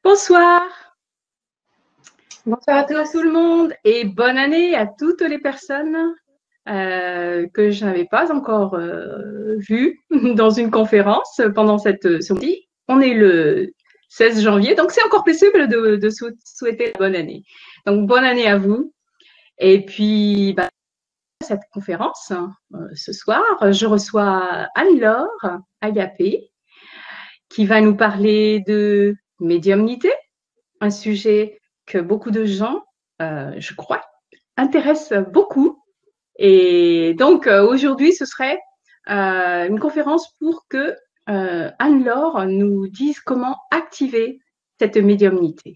Bonsoir, Bonsoir à bonsoir tout tous. le monde et bonne année à toutes les personnes que je n'avais pas encore vues dans une conférence pendant ce mois-ci. On est le 16 janvier, donc c'est encore possible de souhaiter la bonne année. Donc bonne année à vous. Et puis, cette conférence, ce soir, je reçois Anne-Laure Agapé qui va nous parler de médiumnité, un sujet que beaucoup de gens, je crois, intéressent beaucoup. Et donc, aujourd'hui, ce serait une conférence pour que Anne-Laure nous dise comment activer cette médiumnité.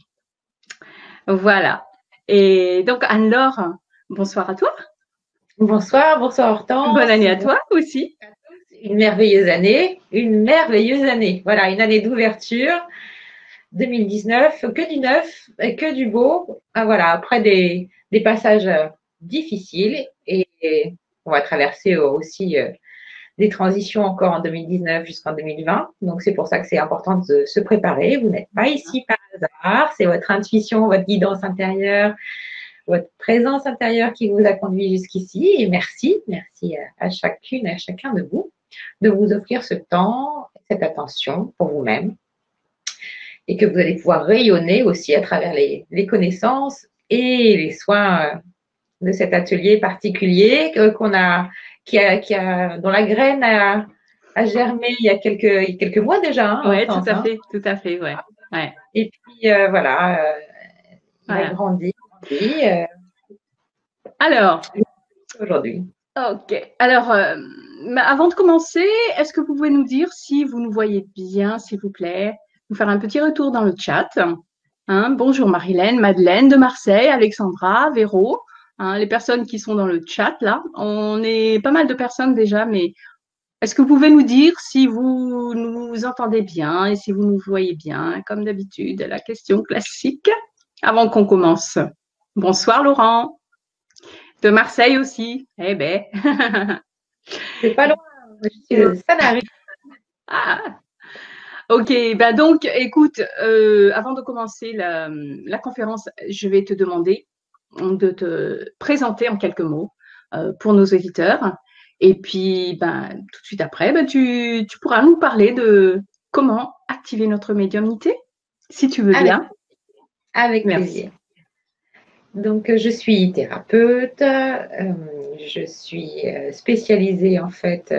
Voilà. Et donc, Anne-Laure, bonsoir à toi. Bonsoir, bonsoir Bonne Hortense. année à Bonsoir toi aussi. à tous. Une merveilleuse année, une merveilleuse année. Voilà, une année d'ouverture 2019, que du neuf, que du beau. Ah, voilà, après des passages difficiles et on va traverser aussi des transitions encore en 2019 jusqu'en 2020. Donc c'est pour ça que c'est important de se préparer. Vous n'êtes pas ici par hasard, c'est votre intuition, votre guidance intérieure, votre présence intérieure qui vous a conduit jusqu'ici. Et merci à chacune et à chacun de vous de vous offrir ce temps, cette attention pour vous-même et que vous allez pouvoir rayonner aussi à travers les connaissances et les soins de cet atelier particulier qu'on a, dont la graine a germé il y a quelques mois déjà, hein, Ouais, Hortense, hein. tout à fait, ouais. Ouais, Et puis voilà, il a voilà. grandi Alors, aujourd'hui. ok. Alors, mais avant de commencer, est-ce que vous pouvez nous dire si vous nous voyez bien, s'il vous plaît, nous faire un petit retour dans le chat. Hein, bonjour Marilène, Madeleine de Marseille, Alexandra, Véro, hein, les personnes qui sont dans le chat là. On est pas mal de personnes déjà, mais est-ce que vous pouvez nous dire si vous nous entendez bien et si vous nous voyez bien, comme d'habitude, la question classique avant qu'on commence. Bonsoir Laurent, de Marseille aussi. Eh ben. C'est pas loin, je suis de Sanary. Ah, ok, bah donc, écoute, avant de commencer la conférence, je vais te demander de te présenter en quelques mots pour nos auditeurs. Et puis, ben, tout de suite après, ben, tu pourras nous parler de comment activer notre médiumnité, si tu veux Avec, bien. avec Merci. plaisir. Donc, je suis thérapeute, je suis spécialisée en fait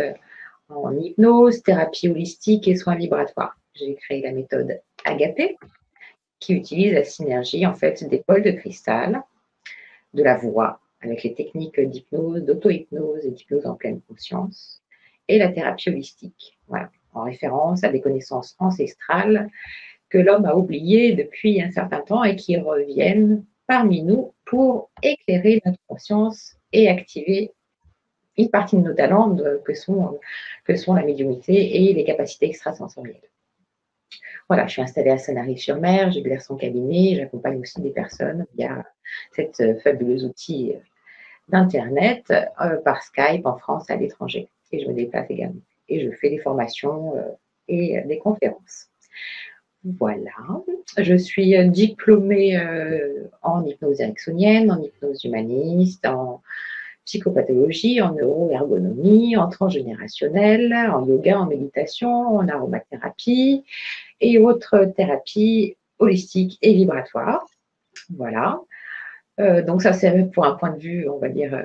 en hypnose, thérapie holistique et soins vibratoires. J'ai créé la méthode Agapé qui utilise la synergie en fait des bols de cristal, de la voix avec les techniques d'hypnose, d'auto-hypnose et d'hypnose en pleine conscience et la thérapie holistique. Voilà, en référence à des connaissances ancestrales que l'homme a oubliées depuis un certain temps et qui reviennent parmi nous pour éclairer notre conscience et activer une partie de nos talents que sont la médiumnité et les capacités extrasensorielles. Voilà, je suis installée à Sanary-sur-Mer, j'exerce son cabinet, j'accompagne aussi des personnes via cet fabuleux outil d'Internet par Skype en France et à l'étranger. Et je me déplace également. Et je fais des formations et des conférences. Voilà, je suis diplômée en hypnose ericksonienne, en hypnose humaniste, en psychopathologie, en neuroergonomie, en transgénérationnel, en yoga, en méditation, en aromathérapie et autres thérapies holistiques et vibratoires. Voilà. Donc ça, c'est pour un point de vue, on va dire,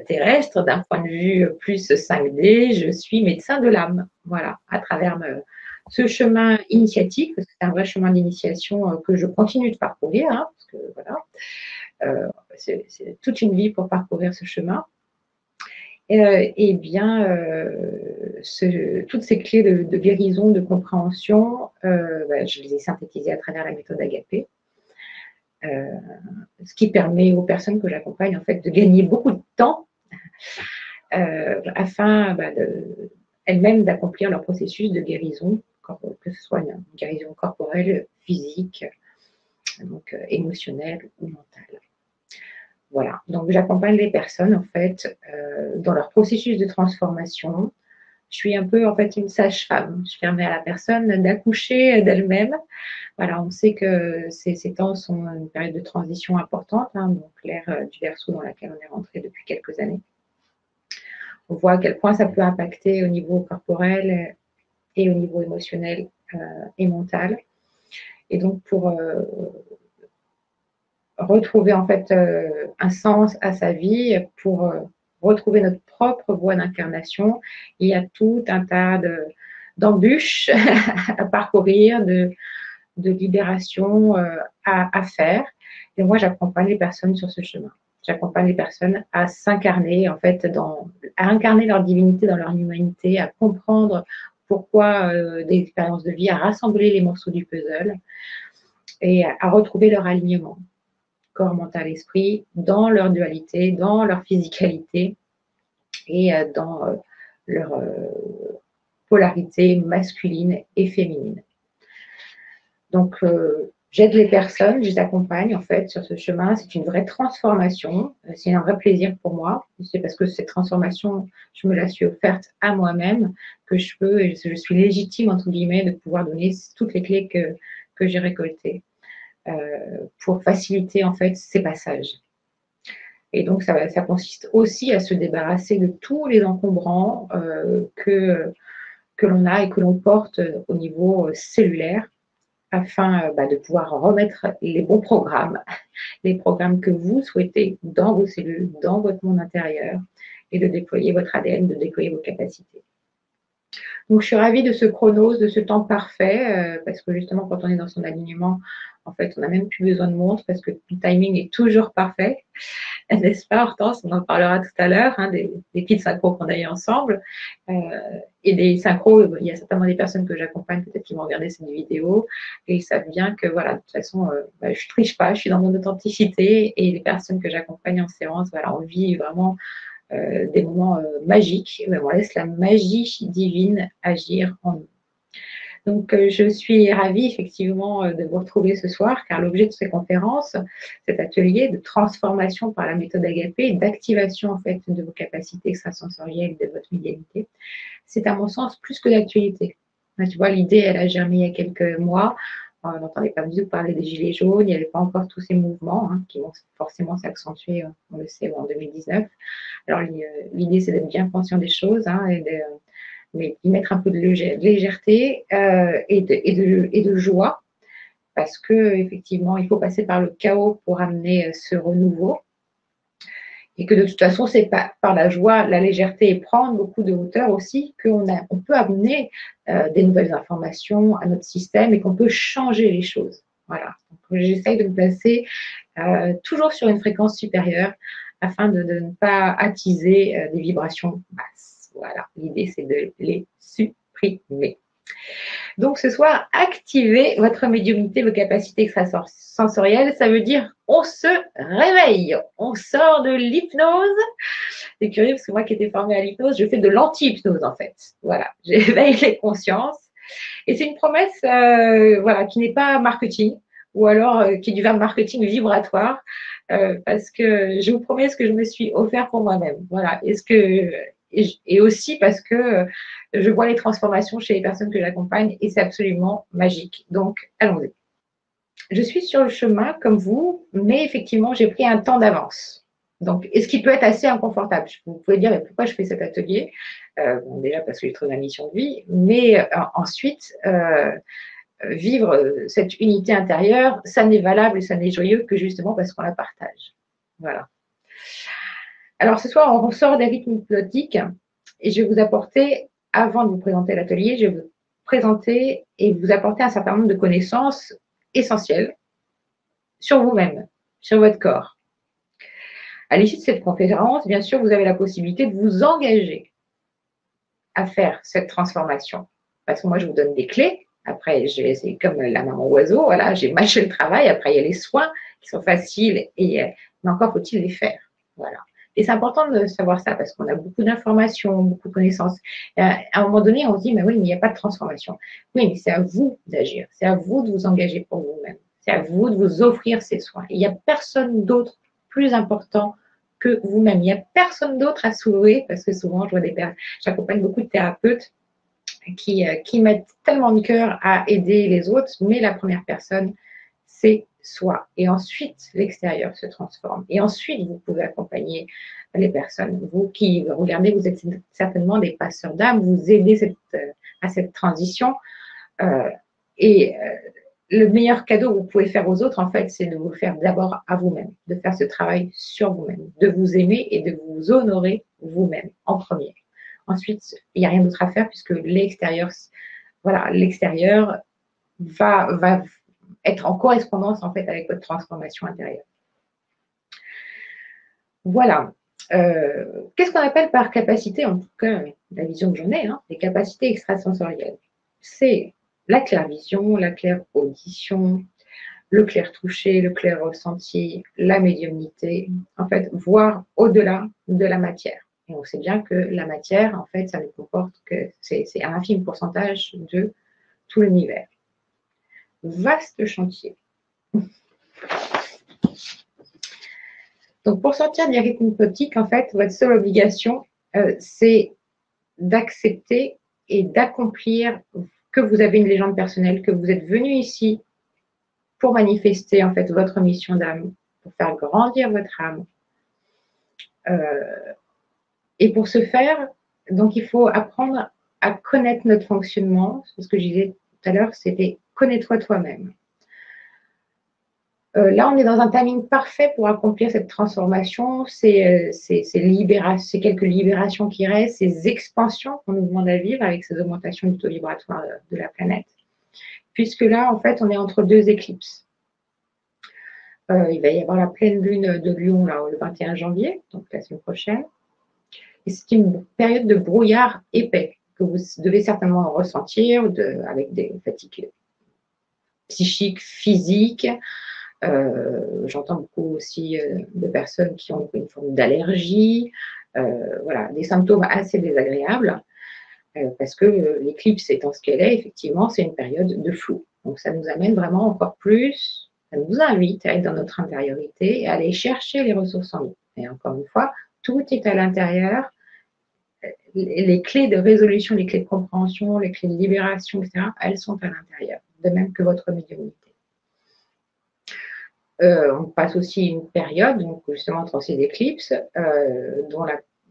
terrestre. D'un point de vue plus 5D, je suis médecin de l'âme. Voilà, à travers ce chemin initiatique, parce que c'est un vrai chemin d'initiation que je continue de parcourir, hein, parce que voilà, c'est toute une vie pour parcourir ce chemin. Et bien, toutes ces clés de guérison, de compréhension, je les ai synthétisées à travers la méthode Agapé, ce qui permet aux personnes que j'accompagne en fait de gagner beaucoup de temps afin elles-mêmes d'accomplir leur processus de guérison, que ce soit une guérison corporelle, physique, donc émotionnelle ou mentale. Voilà, donc j'accompagne les personnes en fait dans leur processus de transformation Je suis un peu en fait une sage-femme. Je permets à la personne d'accoucher d'elle-même. Voilà, on sait que ces temps sont une période de transition importante, hein, donc l'ère du Verseau dans laquelle on est rentré depuis quelques années. On voit à quel point ça peut impacter au niveau corporel et au niveau émotionnel et mental. Et donc pour retrouver en fait un sens à sa vie, pour retrouver notre propre voie d'incarnation, il y a tout un tas d'embûches à parcourir, de libération à faire. Et moi, j'accompagne les personnes sur ce chemin. J'accompagne les personnes à s'incarner, en fait, à incarner leur divinité dans leur humanité, à comprendre pourquoi des expériences de vie, à rassembler les morceaux du puzzle et à retrouver leur alignement, corps, mental, esprit, dans leur dualité, dans leur physicalité et dans leur polarité masculine et féminine. Donc, j'aide les personnes, je les accompagne en fait sur ce chemin. C'est une vraie transformation, c'est un vrai plaisir pour moi. C'est parce que cette transformation, je me la suis offerte à moi-même que je peux, et je suis légitime entre guillemets de pouvoir donner toutes les clés que j'ai récoltées pour faciliter en fait ces passages. Et donc, ça consiste aussi à se débarrasser de tous les encombrants que l'on a et que l'on porte au niveau cellulaire, afin de pouvoir remettre les bons programmes, les programmes que vous souhaitez dans vos cellules, dans votre monde intérieur, et de déployer votre ADN, de déployer vos capacités. Donc, je suis ravie de ce chronos, de ce temps parfait, parce que justement, quand on est dans son alignement, en fait, on n'a même plus besoin de montre parce que le timing est toujours parfait. N'est-ce pas, Hortense? On en parlera tout à l'heure, hein, des petites synchros qu'on a eu ensemble. Et des synchros, il y a certainement des personnes que j'accompagne, peut-être qui vont regarder cette vidéo, et ils savent bien que, voilà, de toute façon, je triche pas, je suis dans mon authenticité, et les personnes que j'accompagne en séance, voilà, on vit vraiment des moments magiques, on laisse la magie divine agir en nous. Donc, je suis ravie effectivement de vous retrouver ce soir, car l'objet de ces conférences, cet atelier de transformation par la méthode Agapé, d'activation en fait de vos capacités extrasensorielles, de votre médiumnité, c'est à mon sens plus que d'actualité. Tu vois, l'idée, elle a germé il y a quelques mois. On n'entendait pas du tout parler des gilets jaunes, il n'y avait pas encore tous ces mouvements qui vont forcément s'accentuer, on le sait, en 2019. Alors, l'idée, c'est d'être bien conscient des choses mais d'y mettre un peu de légèreté et de joie, parce que effectivement, il faut passer par le chaos pour amener ce renouveau, et que de toute façon, c'est par la joie, la légèreté et prendre beaucoup de hauteur aussi qu'on peut amener des nouvelles informations à notre système et qu'on peut changer les choses. Voilà. Donc, j'essaye de me placer toujours sur une fréquence supérieure afin de ne pas attiser des vibrations basses. Voilà, l'idée c'est de les supprimer. Donc ce soir, activez votre médiumnité, vos capacités extrasensorielles. Ça veut dire on se réveille, on sort de l'hypnose. C'est curieux parce que moi qui étais formée à l'hypnose, je fais de l'anti-hypnose en fait. Voilà, j'éveille les consciences. Et c'est une promesse voilà, qui n'est pas marketing, ou alors qui est du verbe marketing vibratoire, parce que je vous promets ce que je me suis offert pour moi-même. Voilà. Et aussi parce que je vois les transformations chez les personnes que j'accompagne et c'est absolument magique. Donc, allons-y. Je suis sur le chemin comme vous, mais effectivement, j'ai pris un temps d'avance. Donc, et ce qui peut être assez inconfortable. Vous pouvez dire, mais pourquoi je fais cet atelier? Bon, déjà parce que j'ai trouvé ma mission de vie, mais ensuite, vivre cette unité intérieure, ça n'est valable et ça n'est joyeux que justement parce qu'on la partage. Voilà. Alors ce soir, on sort des rythmes hypnotiques et je vais vous apporter, avant de vous présenter l'atelier, je vais vous présenter et vous apporter un certain nombre de connaissances essentielles sur vous-même, sur votre corps. À l'issue de cette conférence, bien sûr, vous avez la possibilité de vous engager à faire cette transformation. Parce que moi, je vous donne des clés. Après, c'est comme la maman oiseau, voilà, j'ai mâché le travail. Après, il y a les soins qui sont faciles, mais encore faut-il les faire. Voilà. Et c'est important de savoir ça parce qu'on a beaucoup d'informations, beaucoup de connaissances. À un moment donné, on se dit, mais oui, mais il n'y a pas de transformation. Oui, mais c'est à vous d'agir. C'est à vous de vous engager pour vous-même. C'est à vous de vous offrir ces soins. Il n'y a personne d'autre plus important que vous-même. Il n'y a personne d'autre à s'ouvrir parce que souvent, j'accompagne beaucoup de thérapeutes qui mettent tellement de cœur à aider les autres, mais la première personne, c'est soi. Et ensuite, l'extérieur se transforme. Et ensuite, vous pouvez accompagner les personnes. Vous qui regardez, vous êtes certainement des passeurs d'âme, vous aidez à cette transition. Et le meilleur cadeau que vous pouvez faire aux autres, en fait, c'est de vous le faire d'abord à vous-même, de faire ce travail sur vous-même, de vous aimer et de vous honorer vous-même en premier. Ensuite, il n'y a rien d'autre à faire puisque l'extérieur, voilà, l'extérieur va être en correspondance en fait avec votre transformation intérieure. Voilà. Qu'est-ce qu'on appelle par capacité, en tout cas la vision que j'en ai, les capacités extrasensorielles? C'est la clairvision, la clairaudition, le clair touché, le clair ressenti, la médiumnité, en fait, voir au-delà de la matière. Et on sait bien que la matière, en fait, ça ne comporte que, c'est un infime pourcentage de tout l'univers. Vaste chantier. Donc, pour sortir des rythmes hypnotiques, en fait, votre seule obligation, c'est d'accepter et d'accomplir que vous avez une légende personnelle, que vous êtes venu ici pour manifester, en fait, votre mission d'âme, pour faire grandir votre âme. Et pour ce faire, donc, il faut apprendre à connaître notre fonctionnement. Ce que je disais tout à l'heure, c'était connais-toi toi-même. Là, on est dans un timing parfait pour accomplir cette transformation, ces quelques libérations qui restent, ces expansions qu'on nous demande à vivre avec ces augmentations du taux vibratoire de la planète. Puisque là, en fait, on est entre deux éclipses. Il va y avoir la pleine lune de Lion là, le 21 janvier, donc la semaine prochaine. Et c'est une période de brouillard épais que vous devez certainement ressentir avec des fatigues psychiques, physiques. J'entends beaucoup aussi de personnes qui ont une forme d'allergie, voilà, des symptômes assez désagréables, parce que l'éclipse étant ce qu'elle est, effectivement, c'est une période de flou. Donc ça nous amène vraiment encore plus, ça nous invite à être dans notre intériorité et à aller chercher les ressources en nous. Et encore une fois, tout est à l'intérieur. Les clés de résolution, les clés de compréhension, les clés de libération, etc., elles sont à l'intérieur, de même que votre médiumnité. On passe aussi une période, donc justement entre ces éclipses, dont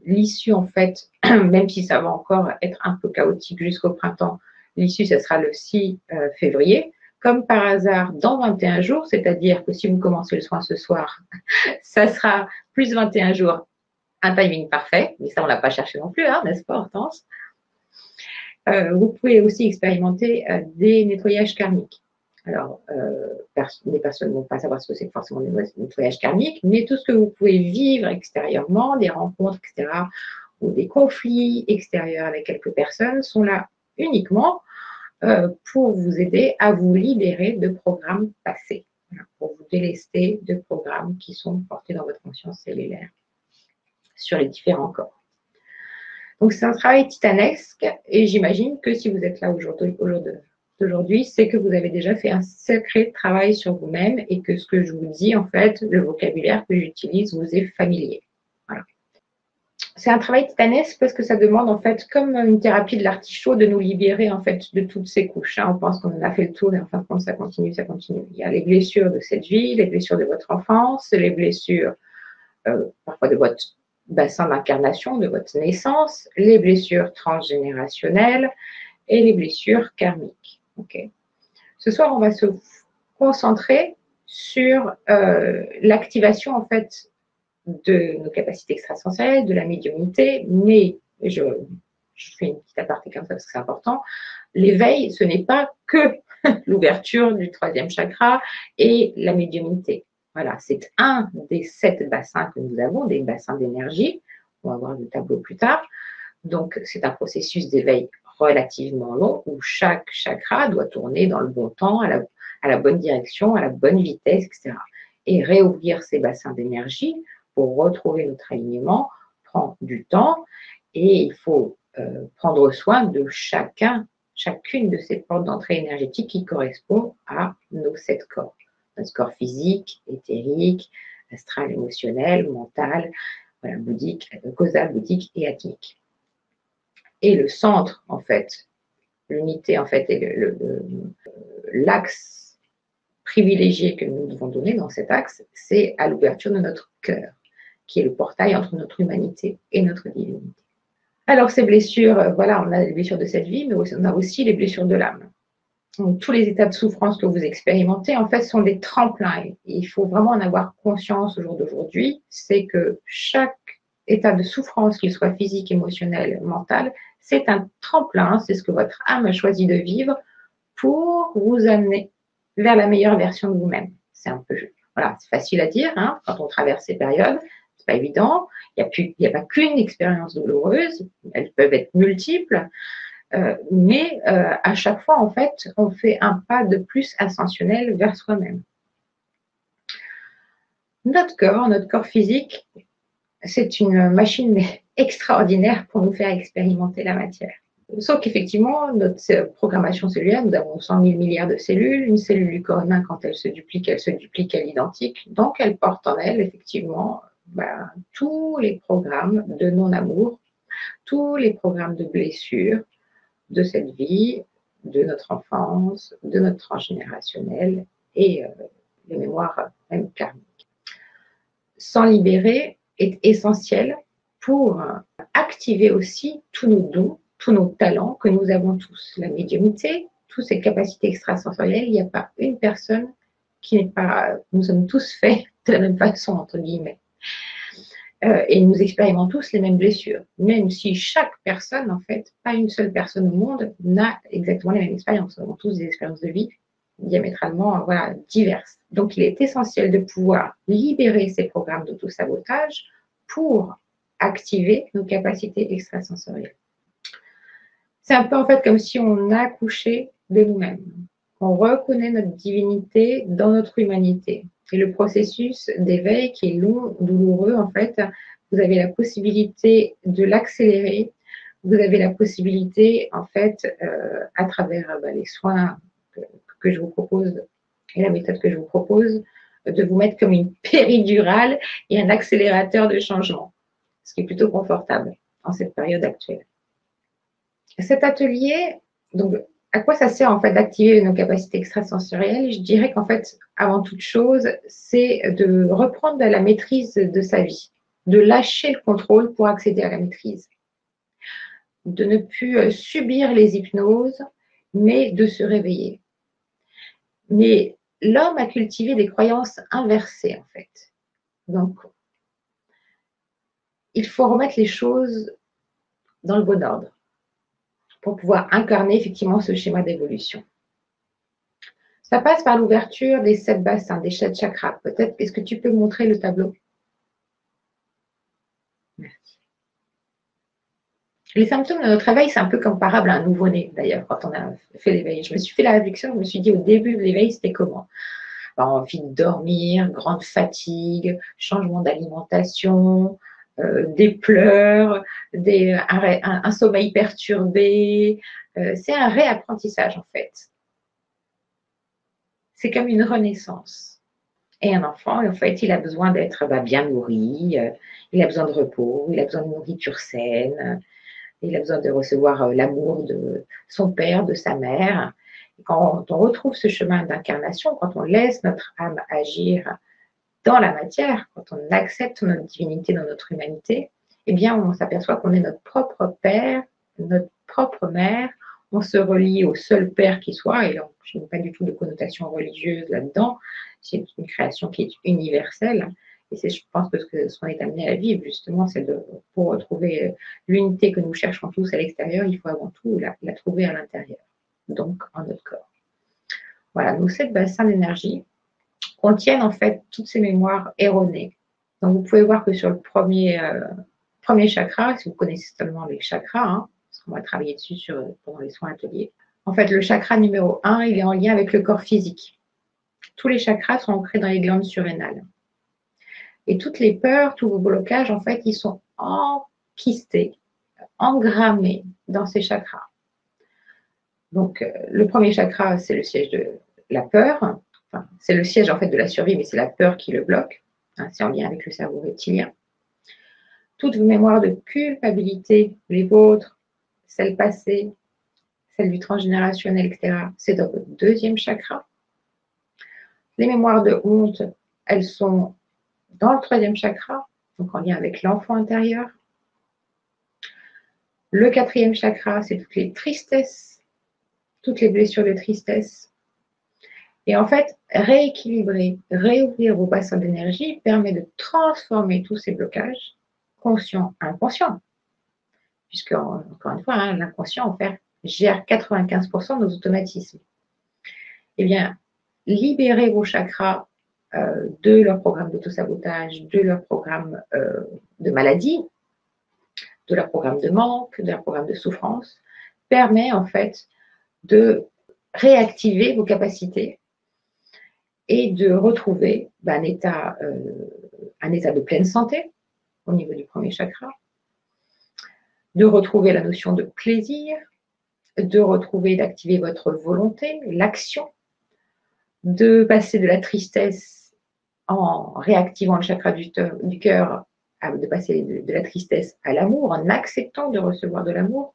l'issue, en fait, même si ça va encore être un peu chaotique jusqu'au printemps, l'issue, ce sera le 6 février. Comme par hasard, dans 21 jours, c'est-à-dire que si vous commencez le soin ce soir, ça sera plus 21 jours, un timing parfait, mais ça, on ne l'a pas cherché non plus, n'est-ce pas, Hortense? Vous pouvez aussi expérimenter des nettoyages karmiques. Alors, les personnes ne vont pas savoir ce que c'est forcément des nettoyages karmiques, mais tout ce que vous pouvez vivre extérieurement, des rencontres, etc., ou des conflits extérieurs avec quelques personnes, sont là uniquement pour vous aider à vous libérer de programmes passés, voilà, pour vous délester de programmes qui sont portés dans votre conscience cellulaire sur les différents corps. Donc, c'est un travail titanesque et j'imagine que si vous êtes là aujourd'hui, c'est que vous avez déjà fait un sacré travail sur vous-même et que ce que je vous dis, en fait, le vocabulaire que j'utilise vous est familier. Voilà. C'est un travail titanesque parce que ça demande, en fait, comme une thérapie de l'artichaut, de nous libérer, en fait, de toutes ces couches. On pense qu'on en a fait le tour et en fin de compte, ça continue, ça continue. Il y a les blessures de cette vie, les blessures de votre enfance, les blessures parfois de votre bassin d'incarnation, de votre naissance, les blessures transgénérationnelles et les blessures karmiques. Okay. Ce soir, on va se concentrer sur l'activation, en fait, de nos capacités extrasensorielles, de la médiumnité, mais je fais une petite aparté comme ça parce que c'est important. L'éveil, ce n'est pas que l'ouverture du 3e chakra et la médiumnité. Voilà, c'est un des 7 bassins que nous avons, des bassins d'énergie. On va voir le tableau plus tard. Donc, c'est un processus d'éveil relativement long où chaque chakra doit tourner dans le bon temps, à la bonne direction, à la bonne vitesse, etc. Et réouvrir ces bassins d'énergie pour retrouver notre alignement prend du temps et il faut prendre soin de chacune de ces portes d'entrée énergétique qui correspond à nos 7 corps. Notre corps physique, éthérique, astral, émotionnel, mental, Voilà, bouddhique, causal, bouddhique et atmique. Et le centre, en fait, l'unité, en fait, et l'axe privilégié que nous devons donner dans cet axe, c'est à l'ouverture de notre cœur, qui est le portail entre notre humanité et notre divinité. Alors ces blessures, voilà, on a les blessures de cette vie, mais on a aussi les blessures de l'âme. Donc, tous les états de souffrance que vous expérimentez, en fait, sont des tremplins. Et il faut vraiment en avoir conscience au jour d'aujourd'hui, c'est que chaque état de souffrance, qu'il soit physique, émotionnel, mental, c'est un tremplin, c'est ce que votre âme a choisi de vivre pour vous amener vers la meilleure version de vous-même. C'est un peu, voilà, c'est facile à dire, hein, quand on traverse ces périodes, c'est pas évident. Il n'y a pas qu'une expérience douloureuse, elles peuvent être multiples, mais à chaque fois, en fait, on fait un pas de plus ascensionnel vers soi-même. Notre corps physique, c'est une machine extraordinaire pour nous faire expérimenter la matière. Sauf qu'effectivement, notre programmation cellulaire, nous avons 100 000 milliards de cellules. Une cellule du corps humain, quand elle se duplique à l'identique. Donc, elle porte en elle, effectivement, tous les programmes de non-amour, tous les programmes de blessures de cette vie, de notre enfance, de notre transgénérationnel et les mémoires même karmiques. S'en libérer est essentiel pour activer aussi tous nos dons, tous nos talents que nous avons tous. La médiumnité, toutes ces capacités extrasensorielles, il n'y a pas une personne qui n'est pas... Nous sommes tous faits de la même façon, entre guillemets. Et nous expérimentons tous les mêmes blessures, même si chaque personne, en fait, pas une seule personne au monde n'a exactement les mêmes expériences. Nous avons tous des expériences de vie diamétralement diverses. Donc, il est essentiel de pouvoir libérer ces programmes d'auto-sabotage pour activer nos capacités extrasensorielles. C'est un peu, en fait, comme si on accouchait de nous-mêmes. On reconnaît notre divinité dans notre humanité. Et le processus d'éveil qui est long, douloureux, en fait, vous avez la possibilité de l'accélérer. Vous avez la possibilité, en fait, à travers les soins que je vous propose et la méthode que je vous propose, de vous mettre comme une péridurale et un accélérateur de changement, ce qui est plutôt confortable en cette période actuelle. Cet atelier, donc, à quoi ça sert en fait d'activer nos capacités extrasensorielles? Je dirais qu'en fait, avant toute chose, c'est de reprendre la maîtrise de sa vie, de lâcher le contrôle pour accéder à la maîtrise, de ne plus subir les hypnoses, mais de se réveiller. Mais l'homme a cultivé des croyances inversées en fait. Donc, il faut remettre les choses dans le bon ordre pour pouvoir incarner effectivement ce schéma d'évolution. Ça passe par l'ouverture des 7 bassins, des 7 chakras. Peut-être, est-ce que tu peux montrer le tableau? Merci. Les symptômes de notre réveil, c'est un peu comparable à un nouveau-né, d'ailleurs, quand on a fait l'éveil. Je me suis fait la réflexion, je me suis dit au début de l'éveil, c'était comment? Envie de dormir, grande fatigue, changement d'alimentation, des pleurs, un sommeil perturbé. C'est un réapprentissage, en fait. C'est comme une renaissance. Et un enfant, en fait, il a besoin d'être bien nourri, il a besoin de repos, il a besoin de nourriture saine, il a besoin de recevoir l'amour de son père, de sa mère. Et quand on retrouve ce chemin d'incarnation, quand on laisse notre âme agir dans la matière, quand on accepte notre divinité dans notre humanité, eh bien, on s'aperçoit qu'on est notre propre père, notre propre mère. On se relie au seul père qui soit, et je n'ai pas du tout de connotation religieuse là-dedans. C'est une création qui est universelle. Et c'est, je pense, que ce qu'on est amené à vivre, justement, c'est pour retrouver l'unité que nous cherchons tous à l'extérieur, il faut avant tout la trouver à l'intérieur, donc en notre corps. Voilà, nos 7 bassins d'énergie contiennent en fait toutes ces mémoires erronées. Donc, vous pouvez voir que sur le premier chakra, si vous connaissez seulement les chakras, parce qu'on va travailler dessus pendant les soins ateliers, en fait, le chakra numéro 1, il est en lien avec le corps physique. Tous les chakras sont ancrés dans les glandes surrénales. Et toutes les peurs, tous vos blocages, en fait, ils sont enquistés, engrammés dans ces chakras. Donc, le premier chakra, c'est le siège de la peur. Enfin, c'est le siège, en fait, de la survie, mais c'est la peur qui le bloque. C'est en lien avec le cerveau reptilien. toutes vos mémoires de culpabilité, les vôtres, celles passées, celles du transgénérationnel, etc., c'est dans votre deuxième chakra. Les mémoires de honte, elles sont dans le troisième chakra, donc en lien avec l'enfant intérieur. Le quatrième chakra, c'est toutes les tristesses, toutes les blessures de tristesse. Et en fait, rééquilibrer, réouvrir vos bassins d'énergie permet de transformer tous ces blocages, conscients, inconscients. Puisque, encore une fois, hein, l'inconscient, en fait, gère 95% de nos automatismes. Eh bien, libérez vos chakras de leur programme d'autosabotage, de leur programme de maladie, de leur programme de manque, de leur programme de souffrance, permet en fait de réactiver vos capacités et de retrouver un état de pleine santé au niveau du premier chakra, de retrouver la notion de plaisir, de retrouver, d'activer votre volonté, l'action, de passer de la tristesse en réactivant le chakra du cœur, de passer de la tristesse à l'amour, en acceptant de recevoir de l'amour,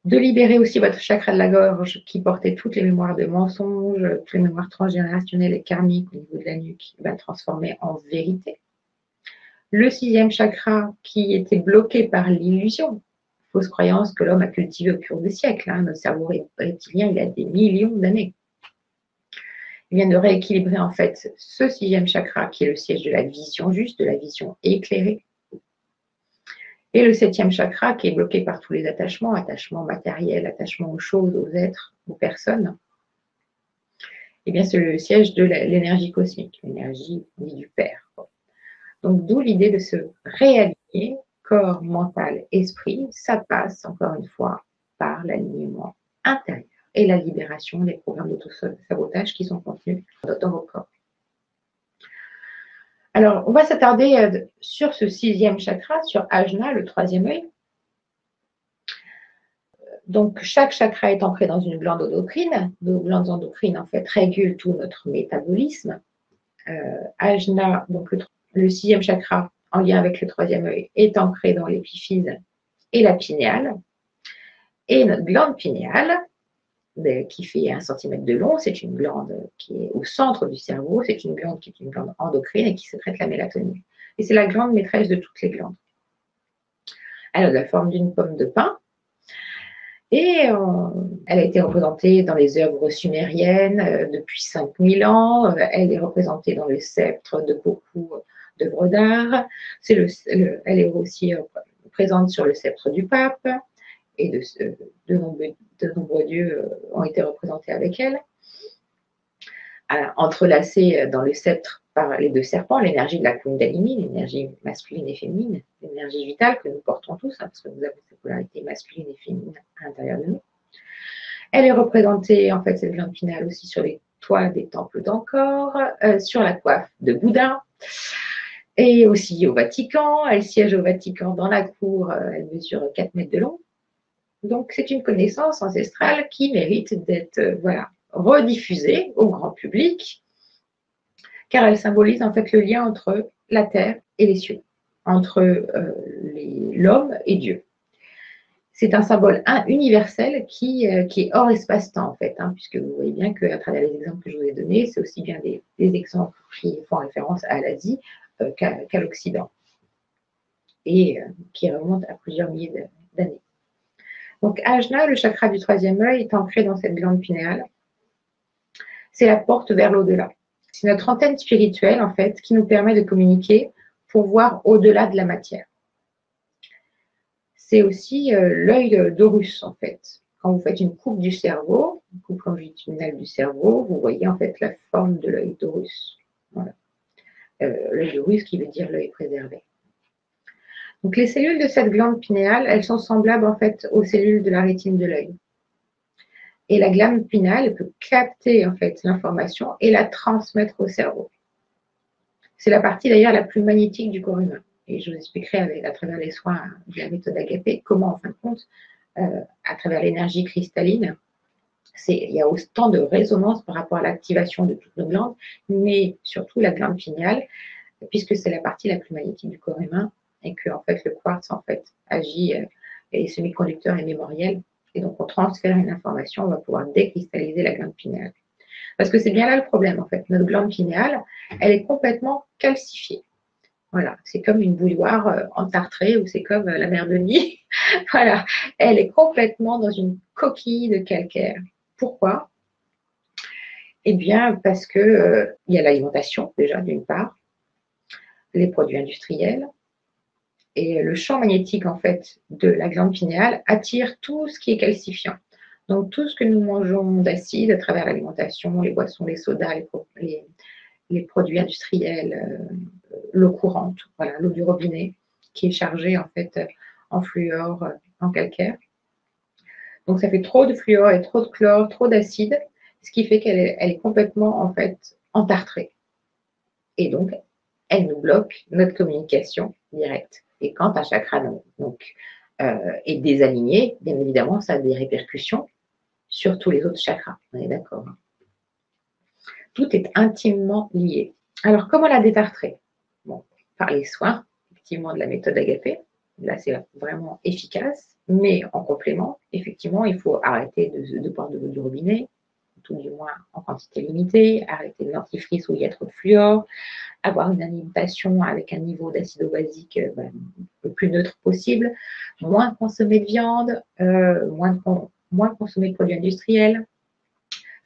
de libérer aussi votre chakra de la gorge qui portait toutes les mémoires de mensonges, toutes les mémoires transgénérationnelles et karmiques au niveau de la nuque, qui va le transformer en vérité. Le sixième chakra qui était bloqué par l'illusion, fausse croyance que l'homme a cultivé au cours des siècles. Hein, notre cerveau reptilien, il a des millions d'années. Il vient de rééquilibrer en fait ce sixième chakra qui est le siège de la vision juste, de la vision éclairée. Et le septième chakra qui est bloqué par tous les attachements, attachements matériels, attachements aux choses, aux êtres, aux personnes. Eh bien, c'est le siège de l'énergie cosmique, l'énergie du Père. Donc, d'où l'idée de se réaligner, corps, mental, esprit. Ça passe, encore une fois, par l'alignement intérieur et la libération des programmes d'auto-sabotage qui sont contenus dans vos corps. Alors, on va s'attarder sur ce sixième chakra, sur Ajna, le troisième œil. Donc, chaque chakra est ancré dans une glande endocrine. Nos glandes endocrines, en fait, régulent tout notre métabolisme. Ajna, donc le sixième chakra, en lien avec le troisième œil, est ancré dans l'épiphyse et la pinéale. Et notre glande pinéale, qui fait 1 cm de long, c'est une glande qui est au centre du cerveau, c'est une glande qui est une glande endocrine et qui sécrète la mélatonine. Et c'est la glande maîtresse de toutes les glandes. Elle a la forme d'une pomme de pin et elle a été représentée dans les œuvres sumériennes depuis 5000 ans. Elle est représentée dans le sceptre de beaucoup d'œuvres d'art. Elle est aussi présente sur le sceptre du pape. Et de nombreux dieux ont été représentés avec elle. Entrelacés dans le sceptre par les 2 serpents, l'énergie de la Kundalini, l'énergie masculine et féminine, l'énergie vitale que nous portons tous, hein, parce que nous avons cette polarité masculine et féminine à l'intérieur de nous. Elle est représentée, en fait, cette glande pinéale aussi sur les toits des temples d'Angkor, sur la coiffe de Bouddha, et aussi au Vatican. Elle siège au Vatican dans la cour, elle mesure 4 mètres de long. Donc, c'est une connaissance ancestrale qui mérite d'être rediffusée au grand public, car elle symbolise en fait le lien entre la terre et les cieux, entre l'homme et Dieu. C'est un symbole universel qui est hors espace-temps, en fait, hein, puisque vous voyez bien qu'à travers les exemples que je vous ai donnés, c'est aussi bien des exemples qui font référence à l'Asie qu'à l'Occident, et qui remontent à plusieurs milliers d'années. Donc, Ajna, le chakra du troisième œil, est ancré dans cette glande pinéale. C'est la porte vers l'au-delà. C'est notre antenne spirituelle, en fait, qui nous permet de communiquer pour voir au-delà de la matière. C'est aussi l'œil d'Horus, en fait. Quand vous faites une coupe du cerveau, une coupe longitudinale du cerveau, vous voyez en fait la forme de l'œil d'Horus. Voilà. L'œil d'Horus qui veut dire l'œil préservé. Donc, les cellules de cette glande pinéale, elles sont semblables en fait aux cellules de la rétine de l'œil. Et la glande pinéale peut capter en fait l'information et la transmettre au cerveau. C'est la partie d'ailleurs la plus magnétique du corps humain. Et je vous expliquerai à travers les soins de la méthode Agapé comment en fin de compte, à travers l'énergie cristalline, il y a autant de résonance par rapport à l'activation de toutes nos glandes, mais surtout la glande pinéale puisque c'est la partie la plus magnétique du corps humain, et que en fait, le quartz en fait, agit, et est semi-conducteur et mémoriel. Et donc, on transfère une information, on va pouvoir décristalliser la glande pinéale. Parce que c'est bien là le problème, en fait. Notre glande pinéale, elle est complètement calcifiée. Voilà, c'est comme une bouilloire entartrée ou c'est comme la mer de Nil. Voilà, elle est complètement dans une coquille de calcaire. Pourquoi? Eh bien, parce que il y a l'alimentation, déjà, d'une part, les produits industriels, et le champ magnétique, en fait, de la glande pinéale attire tout ce qui est calcifiant. Donc, tout ce que nous mangeons d'acide à travers l'alimentation, les boissons, les sodas, les produits industriels, l'eau courante, voilà, l'eau du robinet, qui est chargée, en fait, en fluor, en calcaire. Donc, ça fait trop de fluor et trop de chlore, trop d'acide, ce qui fait qu'elle est complètement, en fait, entartrée. Et donc, elle nous bloque notre communication directe. Et quand un chakra est désaligné, bien évidemment, ça a des répercussions sur tous les autres chakras. On est d'accord. Tout est intimement lié. Alors, comment la détartrer? Bon, par les soins, effectivement, de la méthode Agapé. Là, c'est vraiment efficace. Mais en complément, effectivement, il faut arrêter de boire de l'eau du robinet, tout du moins en quantité limitée, arrêter le dentifrice où il y a trop de fluor, avoir une alimentation avec un niveau d'acido-basique le plus neutre possible, moins consommer de viande, moins consommer de produits industriels,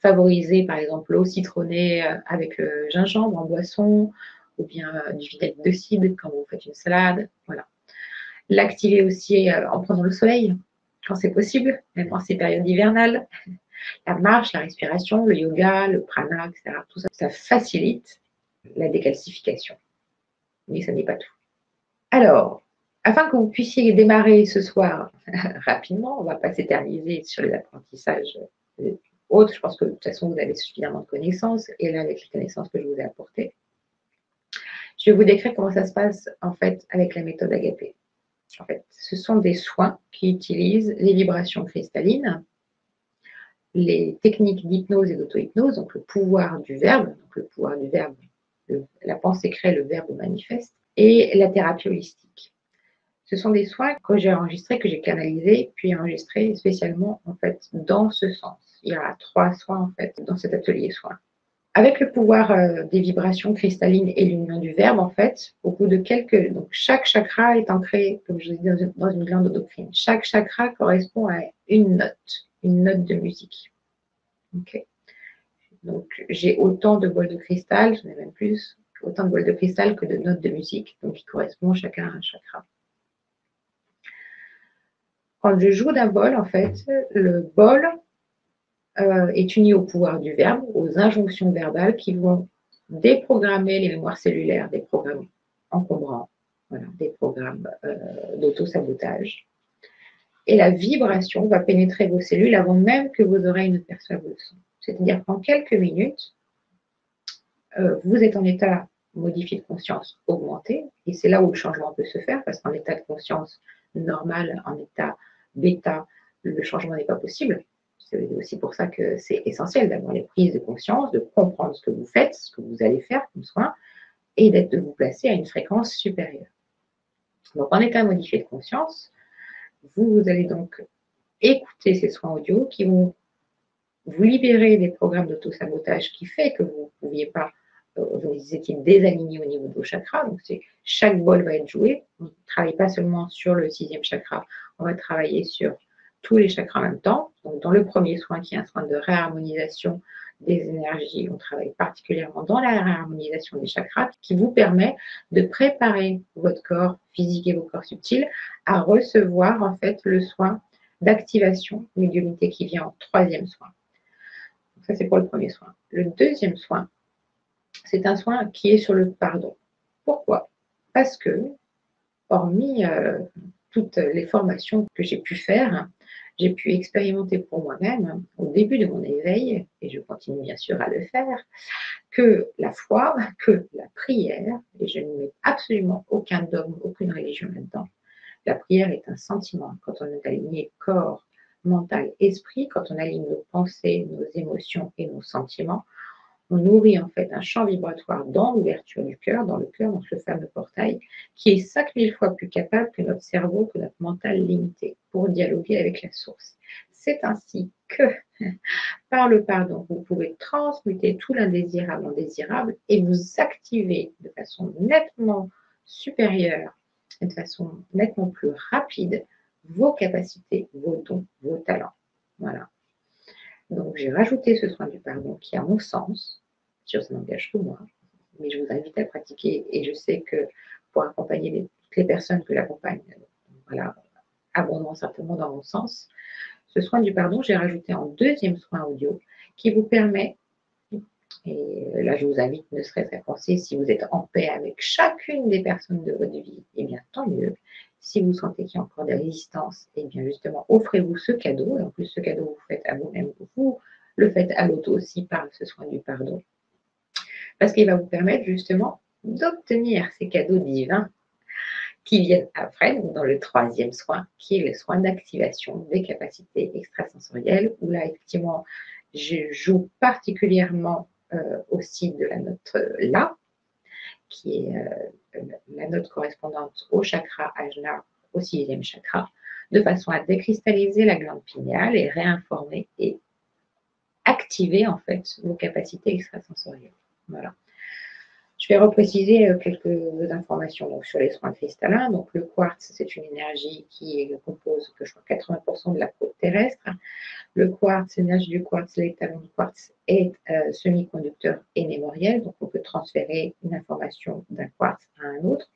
favoriser par exemple l'eau citronnée avec le gingembre en boisson, ou bien du vinaigre de cidre quand vous faites une salade. Voilà. L'activer aussi en prenant le soleil quand c'est possible, même en ces périodes hivernales. La marche, la respiration, le yoga, le prana, etc. Tout ça, ça facilite la décalcification. Mais ça n'est pas tout. Alors, afin que vous puissiez démarrer ce soir rapidement, on ne va pas s'éterniser sur les apprentissages autres. Je pense que de toute façon, vous avez suffisamment de connaissances. Et là, avec les connaissances que je vous ai apportées, je vais vous décrire comment ça se passe en fait avec la méthode Agapé. En fait, ce sont des soins qui utilisent les vibrations cristallines, les techniques d'hypnose et d'auto-hypnose, donc le pouvoir du verbe, la pensée crée, le verbe manifeste, et la thérapie holistique. Ce sont des soins que j'ai enregistrés, que j'ai canalisés, puis enregistrés spécialement en fait dans ce sens. Il y aura 3 soins en fait dans cet atelier soins. Avec le pouvoir des vibrations cristallines et l'union du verbe, en fait, au bout de donc chaque chakra est ancré, comme je l'ai dit, dans une glande endocrine. Chaque chakra correspond à une note de musique. Okay. Donc, j'ai autant de bols de cristal, j'en ai même plus, autant de bols de cristal que de notes de musique, donc qui correspondent chacun à un chakra. Quand je joue d'un bol, en fait, le bol est uni au pouvoir du verbe, aux injonctions verbales qui vont déprogrammer les mémoires cellulaires, des programmes encombrants, voilà, des programmes d'auto-sabotage. Et la vibration va pénétrer vos cellules avant même que vos oreilles ne perçoivent le son. C'est-à-dire qu'en quelques minutes, vous êtes en état modifié de conscience augmenté, et c'est là où le changement peut se faire, parce qu'en état de conscience normal, en état bêta, le changement n'est pas possible. C'est aussi pour ça que c'est essentiel d'avoir les prises de conscience, de comprendre ce que vous faites, ce que vous allez faire comme soin, et de vous placer à une fréquence supérieure. Donc, en état modifié de conscience, vous allez donc écouter ces soins audio qui vont vous libérer des programmes d'auto-sabotage qui fait que vous ne pouviez pas, vous étiez désaligné au niveau de vos chakras. Donc, chaque bol va être joué. On ne travaille pas seulement sur le 6e chakra, on va travailler sur tous les chakras en même temps. Donc, dans le premier soin, qui est un soin de réharmonisation des énergies, on travaille particulièrement dans la réharmonisation des chakras, qui vous permet de préparer votre corps physique et vos corps subtils à recevoir en fait le soin d'activation médiumnité qui vient en 3e soin. Ça, c'est pour le premier soin. Le deuxième soin, c'est un soin qui est sur le pardon. Pourquoi? Parce que, hormis toutes les formations que j'ai pu faire, j'ai pu expérimenter pour moi-même, au début de mon éveil, et je continue bien sûr à le faire, que la foi, que la prière, et je ne mets absolument aucun dogme, aucune religion là-dedans, la prière est un sentiment. Quand on est aligné corps, mental, esprit, quand on aligne nos pensées, nos émotions et nos sentiments, On nourrit en fait un champ vibratoire dans l'ouverture du cœur, dans le cœur, dans ce fameux portail, qui est 5000 fois plus capable que notre cerveau, que notre mental limité, pour dialoguer avec la source. C'est ainsi que, par le pardon, vous pouvez transmuter tout l'indésirable en désirable et vous activer de façon nettement supérieure, de façon nettement plus rapide, vos capacités, vos dons, vos talents. Voilà. Donc, j'ai rajouté ce soin du pardon qui, à mon sens, sûr, ça n'engage que moi, mais je vous invite à pratiquer et je sais que pour accompagner toutes les personnes que j'accompagne, voilà, abondant certainement dans mon sens, ce soin du pardon, j'ai rajouté en deuxième soin audio qui vous permet, et là je vous invite ne serait-ce qu'à penser si vous êtes en paix avec chacune des personnes de votre vie, eh bien tant mieux. Si vous sentez qu'il y a encore des résistances, eh bien justement offrez-vous ce cadeau, et en plus ce cadeau vous faites à vous-même, vous le faites à l'autre aussi par ce soin du pardon, parce qu'il va vous permettre justement d'obtenir ces cadeaux divins qui viennent après, donc dans le troisième soin, qui est le soin d'activation des capacités extrasensorielles, où là, effectivement, je joue particulièrement aussi de la note La, qui est la note correspondante au chakra Ajna, au sixième chakra, de façon à décristalliser la glande pinéale et réinformer et activer en fait vos capacités extrasensorielles. Voilà. Je vais repréciser quelques informations donc, sur les soins cristallins. Donc, le quartz, c'est une énergie qui compose, que je crois, 80% de la peau terrestre. Le quartz, l'énergie du quartz, l'étalon du quartz est semi-conducteur et mémoriel. Donc, on peut transférer une information d'un quartz à un autre.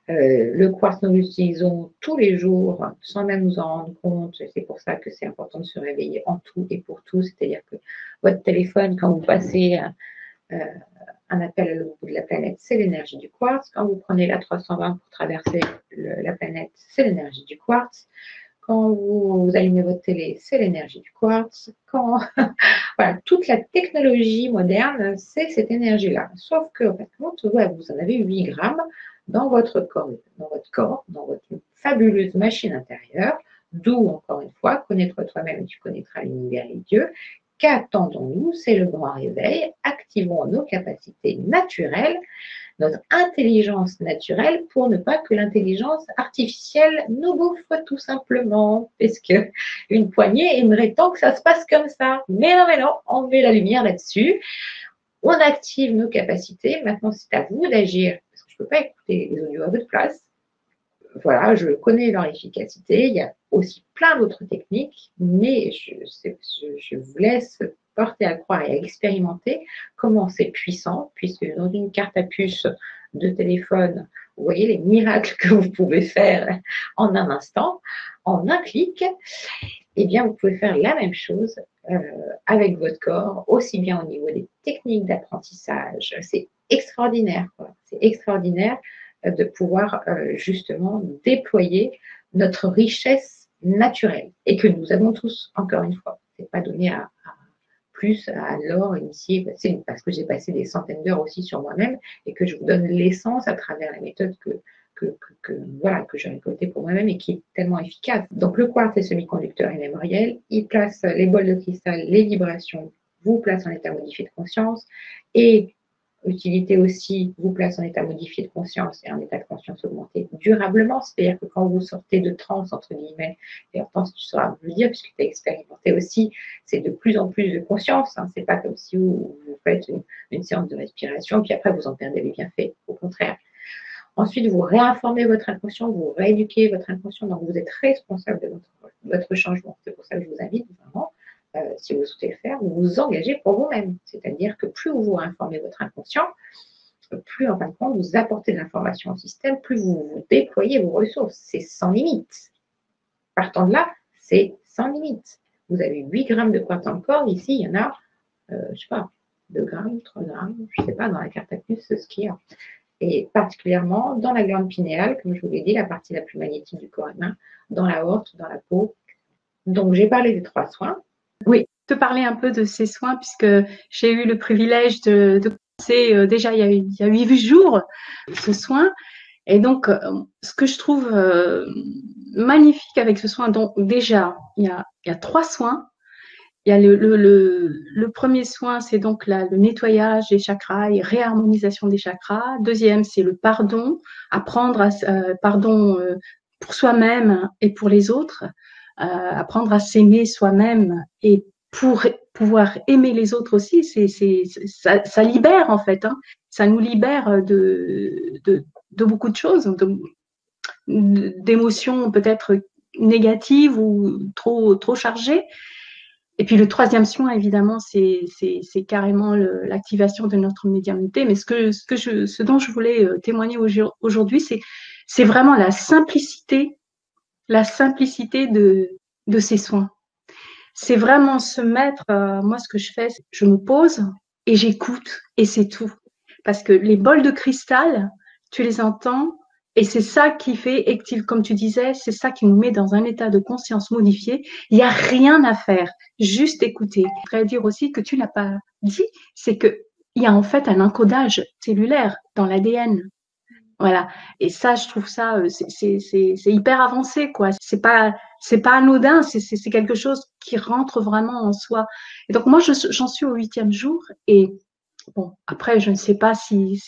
Le quartz, nous l'utilisons tous les jours sans même nous en rendre compte. C'est pour ça que c'est important de se réveiller en tout et pour tout. C'est-à-dire que votre téléphone, quand vous passez un appel à l'autre bout de la planète, c'est l'énergie du quartz. Quand vous prenez la 320 pour traverser la planète, c'est l'énergie du quartz. Quand vous allumez votre télé, c'est l'énergie du quartz. Voilà, toute la technologie moderne, c'est cette énergie-là. Sauf que, en fait, vous en avez 8 grammes dans votre corps, dans votre fabuleuse machine intérieure, d'où, encore une fois, connaître toi-même et tu connaîtras l'univers et Dieu. Qu'attendons-nous? C'est le grand réveil. Activons nos capacités naturelles, notre intelligence naturelle pour ne pas que l'intelligence artificielle nous bouffe tout simplement. Parce que une poignée aimerait tant que ça se passe comme ça. Mais non, on met la lumière là-dessus. On active nos capacités. Maintenant, c'est à vous d'agir. Parce que je ne peux pas écouter les audios à votre place. Voilà, je connais leur efficacité. Il y a aussi plein d'autres techniques, mais je vous laisse porter à croire et à expérimenter comment c'est puissant, puisque dans une carte à puce de téléphone, vous voyez les miracles que vous pouvez faire en un instant, en un clic, eh bien, vous pouvez faire la même chose avec votre corps, aussi bien au niveau des techniques d'apprentissage. C'est extraordinaire, quoi. C'est extraordinaire de pouvoir justement déployer notre richesse naturelle et que nous avons tous, encore une fois. C'est pas donné à plus à l'or initié, c'est parce que j'ai passé des centaines d'heures aussi sur moi-même et que je vous donne l'essence à travers la méthode que j'ai récoltée pour moi-même et qui est tellement efficace. Donc le quartz est semi-conducteur et mémoriel, il place les bols de cristal, les vibrations, vous place en état modifié de conscience et utilité aussi vous place en état modifié de conscience et en état de conscience augmenté durablement. C'est-à-dire que quand vous sortez de transe, entre guillemets, et en transe, tu sauras me le dire, puisque tu as expérimenté aussi, c'est de plus en plus de conscience. Hein. C'est pas comme si vous faites une séance de respiration, puis après vous en perdez les bienfaits. Au contraire. Ensuite, vous réinformez votre inconscient, vous rééduquez votre inconscient, donc vous êtes responsable de votre changement. C'est pour ça que je vous invite vraiment, si vous souhaitez le faire, vous vous engagez pour vous-même. C'est-à-dire que plus vous réinformez votre inconscient, plus en fin de compte vous apportez de l'information au système, plus vous déployez vos ressources. C'est sans limite. Partant de là, c'est sans limite. Vous avez 8 grammes de quartz dans le corps, ici il y en a, je ne sais pas, 2 grammes, 3 grammes, je ne sais pas, dans la carte à puce, ce qu'il y a. Et particulièrement dans la glande pinéale, comme je vous l'ai dit, la partie la plus magnétique du corps humain, dans la horte, dans la peau. Donc, j'ai parlé des 3 soins. Oui, te parler un peu de ces soins, puisque j'ai eu le privilège de commencer déjà il y a 8 jours ce soin. Et donc, ce que je trouve magnifique avec ce soin, donc déjà, il y a 3 soins. Il y a le premier soin, c'est donc le nettoyage des chakras et réharmonisation des chakras. Deuxième, c'est le pardon, apprendre à pardon pour soi-même et pour les autres, apprendre à s'aimer soi-même et pour pouvoir aimer les autres aussi. Ça libère en fait, hein. Ça nous libère de beaucoup de choses, d'émotions peut-être négatives ou trop chargées. Et puis le troisième soin, évidemment, c'est carrément l'activation de notre médiumnité. Mais ce dont je voulais témoigner aujourd'hui, c'est vraiment la simplicité de ces soins. C'est vraiment se mettre, moi ce que je fais, je me pose et j'écoute et c'est tout. Parce que les bols de cristal, tu les entends et c'est ça qui fait, comme tu disais, c'est ça qui nous met dans un état de conscience modifié. Il n'y a rien à faire, juste écouter. Je voudrais dire aussi que tu l'as pas dit, c'est que il y a en fait un encodage cellulaire dans l'ADN. Voilà. Et ça, je trouve ça, c'est hyper avancé, quoi. C'est pas anodin, c'est quelque chose qui rentre vraiment en soi. Et donc, moi, j'en suis au 8e jour et bon, après, je ne sais pas si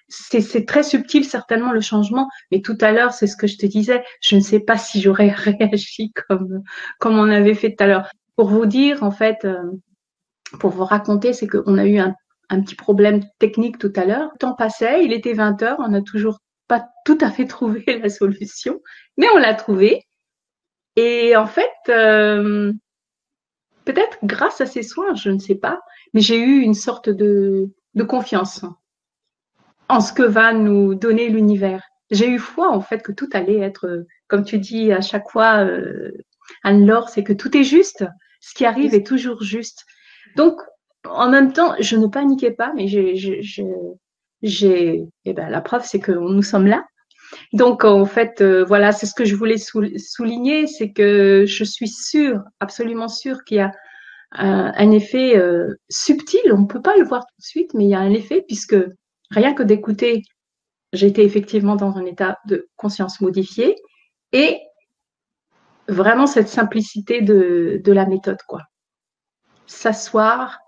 c'est très subtil, certainement, le changement, mais tout à l'heure, c'est ce que je te disais, je ne sais pas si j'aurais réagi comme on avait fait tout à l'heure. Pour vous dire, en fait, pour vous raconter, c'est qu'on a eu un petit problème technique tout à l'heure. Le temps passait, il était 20 heures, on n'a toujours pas tout à fait trouvé la solution, mais on l'a trouvé. Et en fait, peut-être grâce à ces soins, je ne sais pas, mais j'ai eu une sorte de confiance en ce que va nous donner l'univers. J'ai eu foi en fait que tout allait être, comme tu dis à chaque fois, Anne-Laure, c'est que tout est juste. Ce qui arrive est toujours juste. Donc, en même temps, je ne paniquais pas, mais la preuve, c'est que nous sommes là. Donc, en fait, voilà, c'est ce que je voulais souligner, c'est que je suis sûre, absolument sûre qu'il y a un effet subtil. On ne peut pas le voir tout de suite, mais il y a un effet puisque rien que d'écouter, j'étais effectivement dans un état de conscience modifié et vraiment cette simplicité de la méthode, quoi. S'asseoir,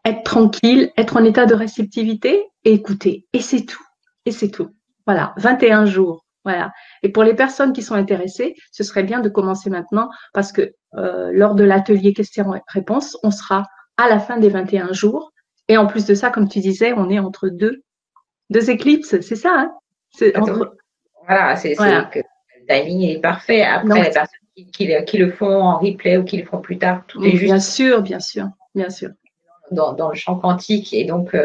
être tranquille, être en état de réceptivité et écouter. Et c'est tout. Et c'est tout. Voilà, 21 jours. Voilà. Et pour les personnes qui sont intéressées, ce serait bien de commencer maintenant parce que lors de l'atelier questions-réponses, on sera à la fin des 21 jours. Et en plus de ça, comme tu disais, on est entre deux éclipses, c'est ça, hein? Voilà, voilà. Que le timing est parfait. Après, donc, les personnes qui le font en replay ou qui le font plus tard, tout est juste. Bien sûr, bien sûr, bien sûr. Dans le champ quantique. Et donc,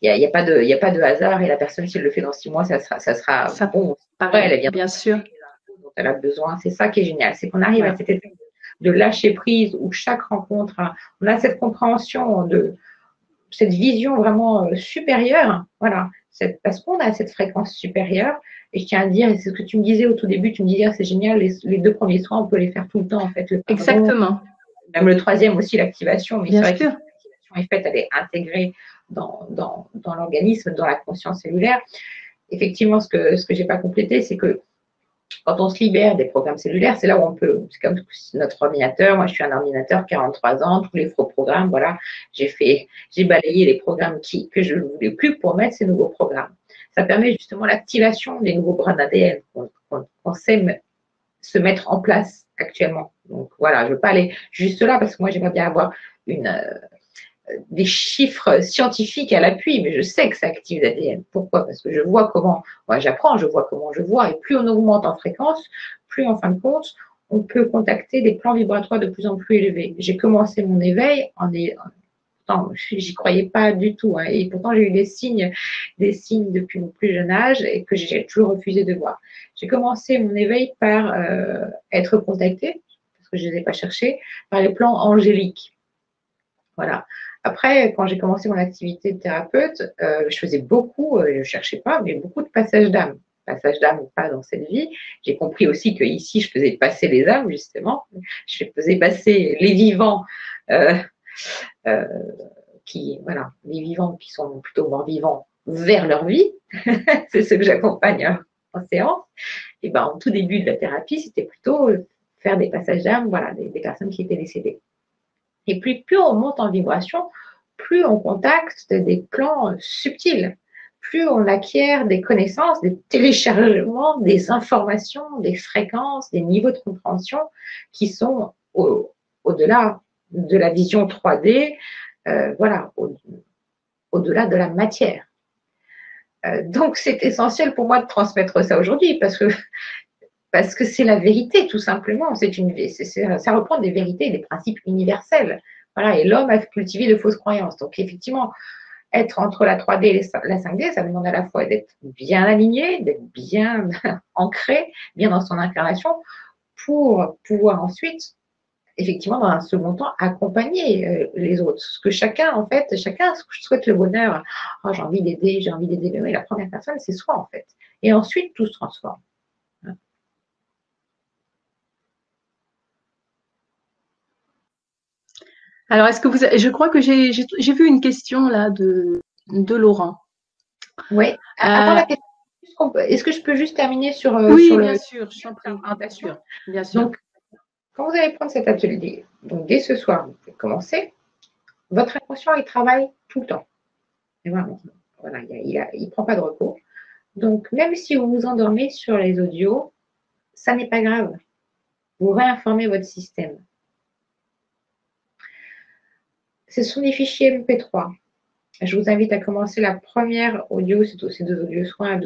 il n'y a pas de hasard. Et la personne qui le fait dans 6 mois, ça sera bon. Pareil, elle vient bien sûr. Donc, elle a besoin. C'est ça qui est génial. C'est qu'on arrive à cette étape de lâcher prise où chaque rencontre, on a cette compréhension de cette vision vraiment supérieure. Voilà. Parce qu'on a cette fréquence supérieure. Et je tiens à dire, et c'est ce que tu me disais au tout début, tu me disais, c'est génial, les 2 premiers soins, on peut les faire tout le temps, en fait. Exactement. Même le 3e aussi, l'activation. Mais bien c'est vrai sûr. que l'activation est faite, elle est intégrée dans l'organisme, dans la conscience cellulaire. Effectivement, ce que je n'ai pas complété, c'est que quand on se libère des programmes cellulaires, c'est là où on peut, c'est comme notre ordinateur, moi je suis un ordinateur, 43 ans, tous les faux programmes, voilà, j'ai balayé les programmes que je ne voulais plus pour mettre ces nouveaux programmes. Ça permet justement l'activation des nouveaux brins d'ADN qu'on sait se mettre en place actuellement. Donc voilà, je ne veux pas aller juste là parce que moi j'aimerais bien avoir des chiffres scientifiques à l'appui, mais je sais que ça active l'ADN. Pourquoi? Parce que je vois comment, moi j'apprends, je vois comment je vois, et plus on augmente en fréquence, plus en fin de compte, on peut contacter des plans vibratoires de plus en plus élevés. J'ai commencé mon éveil pourtant, j'y croyais pas du tout, hein, et pourtant j'ai eu des signes depuis mon plus jeune âge et que j'ai toujours refusé de voir. J'ai commencé mon éveil par être contactée, parce que je ne les ai pas cherchés, par les plans angéliques. Voilà. Après, quand j'ai commencé mon activité de thérapeute, je faisais beaucoup, je ne cherchais pas, mais beaucoup de passages d'âme. Passage d'âme ou pas dans cette vie. J'ai compris aussi que ici, je faisais passer les âmes, justement. Je faisais passer les vivants, les vivants qui sont plutôt morts-vivants vers leur vie. C'est ce que j'accompagne en séance. Et ben, en tout début de la thérapie, c'était plutôt faire des passages d'âme, voilà, des personnes qui étaient décédées. Et puis, plus on monte en vibration, plus on contacte des plans subtils, plus on acquiert des connaissances, des téléchargements, des informations, des fréquences, des niveaux de compréhension qui sont au-delà de la vision 3D, voilà, au-delà de la matière. Donc, c'est essentiel pour moi de transmettre ça aujourd'hui parce que c'est la vérité, tout simplement. Ça reprend des vérités et des principes universels. Voilà, et l'homme a cultivé de fausses croyances. Donc, effectivement, être entre la 3D et la 5D, ça demande à la fois d'être bien aligné, d'être bien ancré, bien dans son incarnation, pour pouvoir ensuite, effectivement, dans un second temps, accompagner les autres. Parce que chacun souhaite le bonheur. Oh, j'ai envie d'aider. Mais la première personne, c'est soi, en fait. Et ensuite, tout se transforme. Alors, je crois que j'ai vu une question là de Laurent. Oui. Avant la question, est-ce que je peux juste terminer sur, oui, sur bien sûr, je t'en prie. Bien sûr. Donc, quand vous allez prendre cet atelier, donc dès ce soir, vous pouvez commencer. Votre inconscient, il travaille tout le temps. Et vraiment, voilà, il ne prend pas de repos. Donc, même si vous vous endormez sur les audios, ça n'est pas grave. Vous réinformez votre système. Ce sont des fichiers MP3. Je vous invite à commencer la première audio, c'est deux audios soins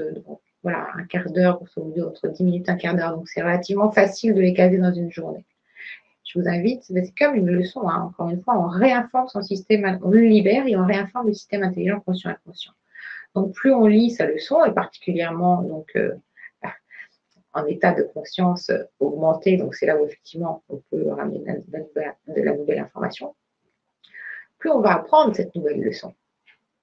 voilà, un quart d'heure, entre 10 minutes et un quart d'heure. Donc, c'est relativement facile de les caser dans une journée. Je vous invite, c'est comme une leçon, hein, encore une fois, on réinforme son système, on le libère et on réinforme le système intelligent, conscient, inconscient. Donc, plus on lit sa leçon, et particulièrement donc, en état de conscience augmenté, donc c'est là où effectivement on peut ramener de la nouvelle information, plus on va apprendre cette nouvelle leçon.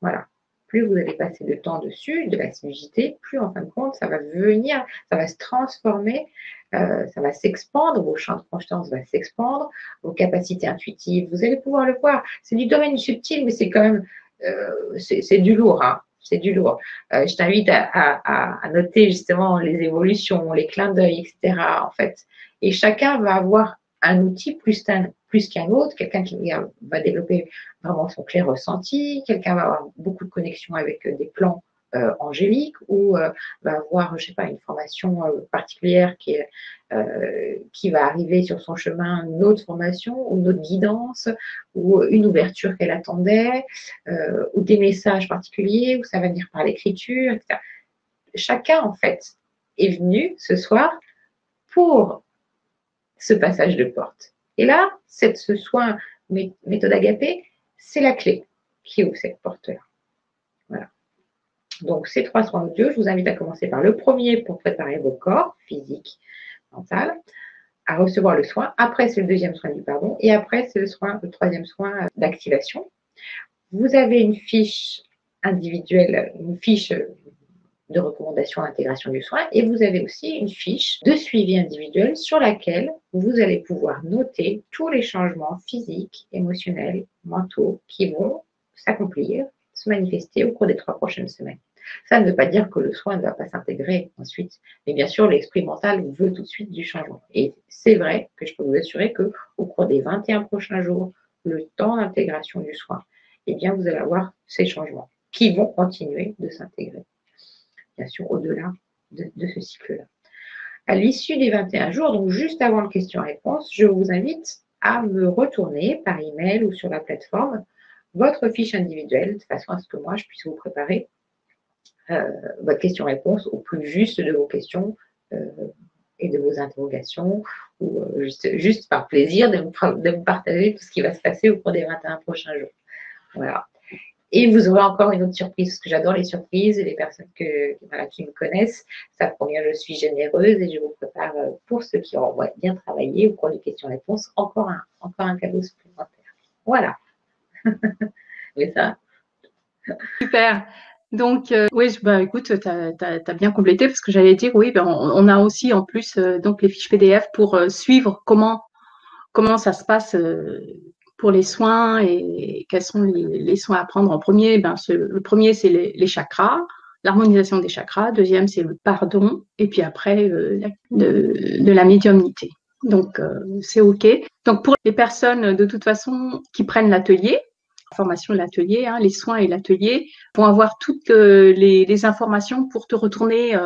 Voilà. Plus vous allez passer de temps dessus, de la fluidité, plus en fin de compte, ça va venir, ça va se transformer, ça va s'expandre, vos champs de conscience vont s'expandre, vos capacités intuitives, vous allez pouvoir le voir. C'est du domaine subtil, mais c'est quand même, c'est du lourd, hein. C'est du lourd. Je t'invite à noter justement les évolutions, les clins d'œil, etc. En fait, et chacun va avoir un outil plus qu'un autre, quelqu'un qui va développer vraiment son clair ressenti, quelqu'un va avoir beaucoup de connexions avec des plans angéliques ou va avoir, je sais pas, une formation particulière qui va arriver sur son chemin, une autre formation ou une autre guidance ou une ouverture qu'elle attendait ou des messages particuliers ou ça va venir par l'écriture, etc. Chacun, en fait, est venu ce soir pour ce passage de porte. Et là, ce soin méthode agapée, c'est la clé qui ouvre cette porte-là. Voilà. Donc, ces 3 soins audio, je vous invite à commencer par le premier pour préparer vos corps physique, mental, à recevoir le soin. Après, c'est le deuxième soin du pardon. Et après, c'est le troisième soin d'activation. Vous avez une fiche individuelle, une fiche de recommandation d'intégration du soin et vous avez aussi une fiche de suivi individuel sur laquelle vous allez pouvoir noter tous les changements physiques, émotionnels, mentaux qui vont s'accomplir, se manifester au cours des 3 prochaines semaines. Ça ne veut pas dire que le soin ne va pas s'intégrer ensuite, mais bien sûr l'esprit mental veut tout de suite du changement. Et c'est vrai que je peux vous assurer qu'au cours des 21 prochains jours, le temps d'intégration du soin, eh bien vous allez avoir ces changements qui vont continuer de s'intégrer. Bien sûr, au-delà de ce cycle-là. À l'issue des 21 jours, donc juste avant le question-réponse, je vous invite à me retourner par email ou sur la plateforme votre fiche individuelle, de façon à ce que moi, je puisse vous préparer votre question-réponse au plus juste de vos questions et de vos interrogations, ou juste par plaisir de me partager tout ce qui va se passer au cours des 21 prochains jours. Voilà. Et vous aurez encore une autre surprise, parce que j'adore les surprises et les personnes qui me connaissent savent combien je suis généreuse et je vous prépare pour ceux qui auront bien travaillé au cours des questions-réponses encore un cadeau supplémentaire. Voilà. Mais ça. Super. Donc, oui, écoute, tu as bien complété parce que j'allais dire, oui, on a aussi en plus donc les fiches PDF pour suivre comment ça se passe pour les soins et quels sont les soins à prendre en premier. Le premier, c'est les chakras, l'harmonisation des chakras. Deuxième, c'est le pardon. Et puis après, de la médiumnité. Donc, c'est OK. Donc, pour les personnes, de toute façon, qui prennent l'atelier, la formation et l'atelier, hein, les soins et l'atelier, vont avoir toutes les informations pour te retourner,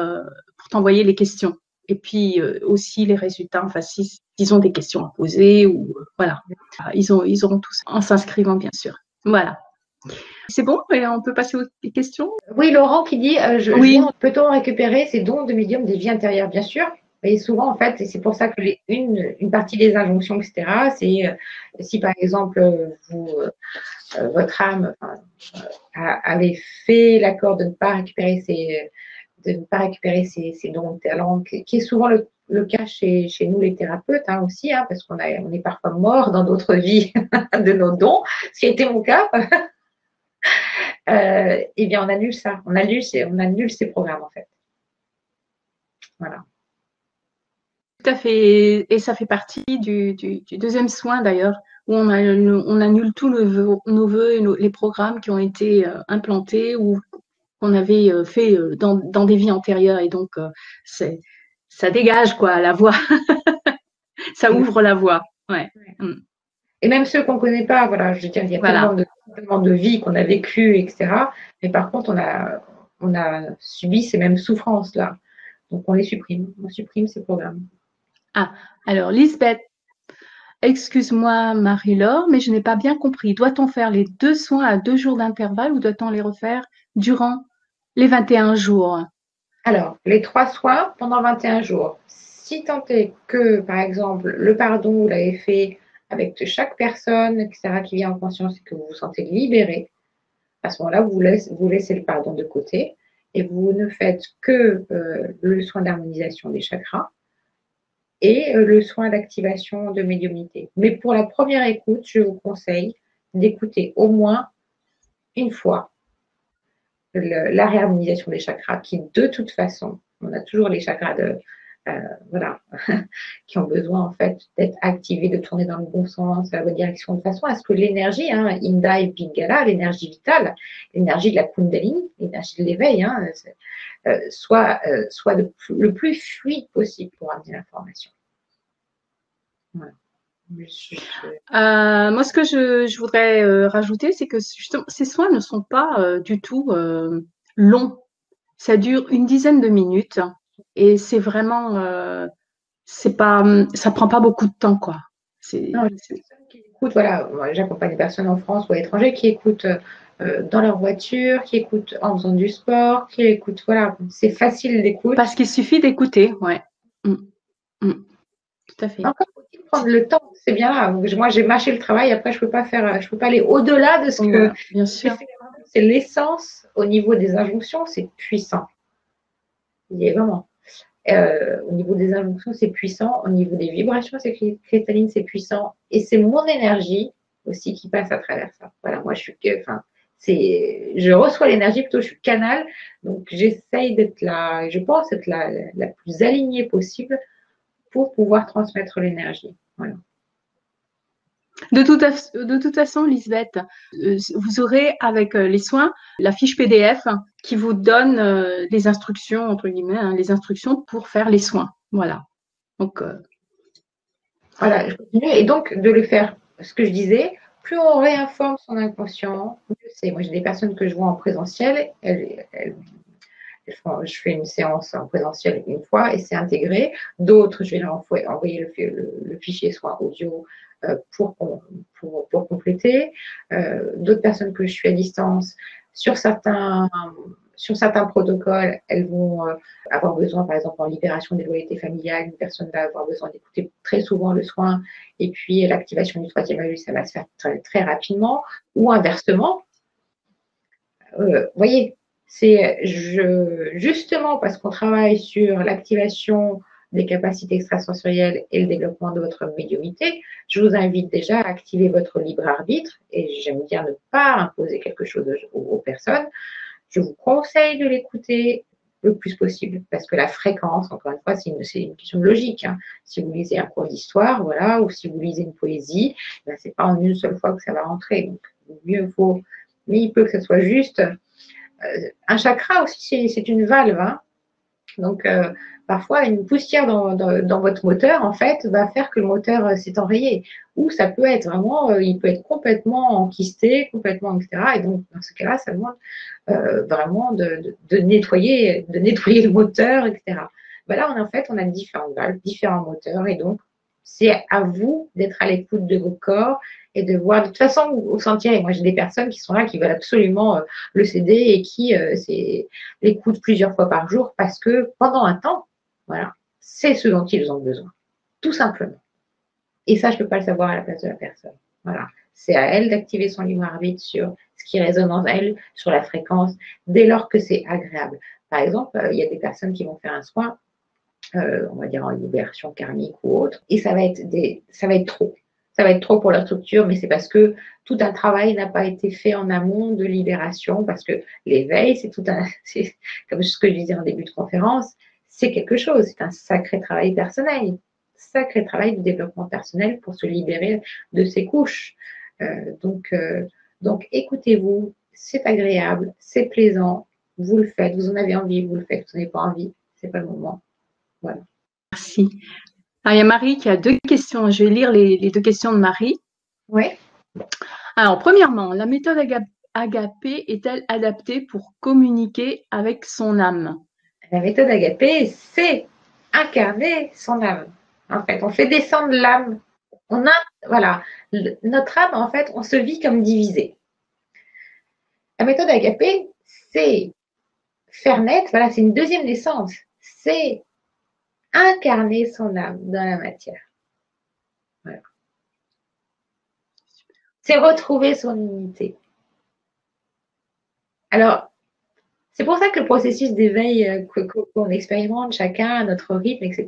pour t'envoyer les questions. Et puis, aussi les résultats, enfin, s'ils ont des questions à poser ou voilà. Ils auront tout ça en s'inscrivant, bien sûr. Voilà. C'est bon? Et on peut passer aux questions? Oui, Laurent qui dit, Oui. peut-on récupérer ces dons de médium des vies intérieures? Bien sûr. Et souvent, en fait, et c'est pour ça que une partie des injonctions, etc., c'est si par exemple, votre âme avait fait l'accord de ne pas récupérer ses dons de talent, qui est souvent le cas chez nous les thérapeutes hein, aussi, hein, parce on est parfois mort dans d'autres vies de nos dons, ce qui a été mon cas. Eh bien, on annule ça. On annule ces programmes, en fait. Voilà. Tout à fait. Et ça fait partie du deuxième soin, d'ailleurs, où on annule tous nos vœux et les programmes qui ont été implantés ou qu'on avait fait dans des vies antérieures. Et donc, ça dégage, quoi, la voie. Ça ouvre la voie. Ouais. Et même ceux qu'on ne connaît pas, voilà, je veux dire, il y a Voilà. tellement de vies qu'on a vécues, etc. Mais par contre, on a subi ces mêmes souffrances-là. Donc, on les supprime. On supprime ces programmes. Ah, alors, Lisbeth, excuse-moi, Marie-Laure, mais je n'ai pas bien compris. Doit-on faire les 2 soins à 2 jours d'intervalle ou doit-on les refaire durant les 21 jours? Alors, les 3 soins pendant 21 jours. Si tant est que, par exemple, le pardon, vous l'avez fait avec chaque personne, etc., qui vient en conscience et que vous vous sentez libéré, à ce moment-là, vous laissez le pardon de côté et vous ne faites que le soin d'harmonisation des chakras et le soin d'activation de médiumnité. Mais pour la première écoute, je vous conseille d'écouter au moins une fois la réharmonisation des chakras qui, de toute façon, on a toujours les chakras voilà, qui ont besoin en fait d'être activés, de tourner dans le bon sens, dans la bonne direction, de façon à ce que l'énergie, hein, Inda et Pingala, l'énergie vitale, l'énergie de la Kundalini, l'énergie de l'éveil, hein, soit le plus fluide possible pour amener l'information. Voilà. Moi, ce que je voudrais rajouter, c'est que justement, ces soins ne sont pas du tout longs. Ça dure une dizaine de minutes et c'est vraiment, ça prend pas beaucoup de temps, quoi. Non, les personnes qui écoutent, voilà, moi, j'accompagne des personnes en France ou à l'étranger qui écoutent dans leur voiture, qui écoutent en faisant du sport, qui écoutent, voilà, c'est facile d'écoute. Parce qu'il suffit d'écouter, ouais. Tout à fait. Encore faut-il prendre le temps, c'est bien là. Moi, j'ai mâché le travail, après, je peux pas aller au-delà de ce que Voilà, bien sûr. c'est l'essence au niveau des injonctions, c'est puissant. Il y est vraiment. Au niveau des injonctions, c'est puissant. Au niveau des vibrations, c'est cristalline, c'est puissant. Et c'est mon énergie aussi qui passe à travers ça. Voilà, moi, je reçois l'énergie, plutôt, je suis canal. Donc, j'essaye d'être je pense être la plus alignée possible pour pouvoir transmettre l'énergie. Voilà. De toute façon, Lisbeth, vous aurez avec les soins la fiche PDF qui vous donne les instructions, entre guillemets, hein, les instructions pour faire les soins. Voilà. Donc, voilà, je continue. Et donc, de le faire, ce que je disais, plus on réinforme son inconscient, mieux c'est. Moi, j'ai des personnes que je vois en présentiel, je fais une séance en présentiel une fois et c'est intégré. D'autres, je vais leur envoyer le fichier soit audio pour compléter. D'autres personnes que je suis à distance, sur certains protocoles, elles vont avoir besoin, par exemple, en libération des loyautés familiales, une personne va avoir besoin d'écouter très souvent le soin et puis l'activation du troisième œil, ça va se faire très, très rapidement. Ou inversement, voyez, justement parce qu'on travaille sur l'activation des capacités extrasensorielles et le développement de votre médiumnité, je vous invite déjà à activer votre libre arbitre et j'aime bien ne pas imposer quelque chose aux personnes. Je vous conseille de l'écouter le plus possible parce que la fréquence, encore une fois, c'est une question de logique. Hein. Si vous lisez un cours d'histoire, voilà, ou si vous lisez une poésie, ben, c'est pas en une seule fois que ça va rentrer. Donc, mais il peut que ce soit juste. Un chakra aussi, c'est une valve. Hein. Donc, parfois, une poussière dans votre moteur, en fait, va faire que le moteur s'est enrayé. Ou ça peut être vraiment, il peut être complètement enquisté, complètement, etc. Et donc, dans ce cas-là, ça demande vraiment de nettoyer le moteur, etc. Ben là, en fait, on a différentes valves, différents moteurs. Et donc, c'est à vous d'être à l'écoute de votre corps et de voir. De toute façon, vous sentirez. Moi, j'ai des personnes qui sont là, qui veulent absolument le CD et qui l'écoutent plusieurs fois par jour parce que pendant un temps, voilà, c'est ce dont ils ont besoin, tout simplement. Et ça, je ne peux pas le savoir à la place de la personne. Voilà. C'est à elle d'activer son libre arbitre sur ce qui résonne en elle, sur la fréquence, dès lors que c'est agréable. Par exemple, il y a des personnes qui vont faire un soin, on va dire en libération karmique ou autre, et ça va être trop. Ça va être trop pour leur structure, mais c'est parce que tout un travail n'a pas été fait en amont de libération, parce que l'éveil, c'est comme ce que je disais en début de conférence, c'est quelque chose, c'est un sacré travail personnel, sacré travail de développement personnel pour se libérer de ces couches. Donc écoutez-vous, c'est agréable, c'est plaisant, vous le faites, vous en avez envie, vous le faites, vous n'avez pas envie, c'est pas le moment. Voilà. Merci. Alors, il y a Marie qui a 2 questions. Je vais lire les 2 questions de Marie. Oui. Alors, premièrement, la méthode Agapé est-elle adaptée pour communiquer avec son âme? La méthode Agapé, c'est incarner son âme. En fait, on fait descendre l'âme. Voilà, notre âme, en fait, on se vit comme divisé. La méthode Agapé, c'est faire naître, voilà, c'est une deuxième naissance. C'est incarner son âme dans la matière. Voilà. C'est retrouver son unité. Alors, c'est pour ça que le processus d'éveil qu'on expérimente chacun à notre rythme, etc.,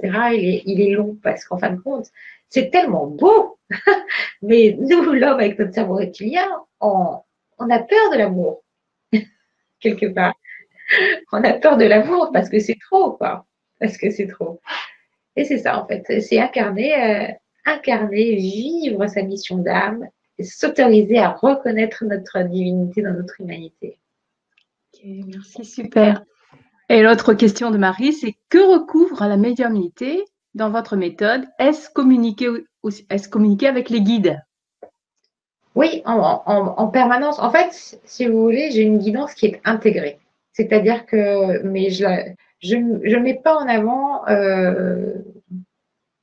il est long parce qu'en fin de compte, c'est tellement beau. Mais nous, l'homme, avec notre cerveau reptilien, on a peur de l'amour, quelque part. On a peur de l'amour parce que c'est trop, quoi. Parce que c'est trop. Et c'est ça, en fait. C'est incarner, vivre sa mission d'âme, s'autoriser à reconnaître notre divinité dans notre humanité. Ok, merci, super. Et l'autre question de Marie, c'est que recouvre la médiumnité dans votre méthode? Est-ce communiquer avec les guides? Oui, en permanence. En fait, si vous voulez, j'ai une guidance qui est intégrée. C'est-à-dire que, mais je ne mets pas en avant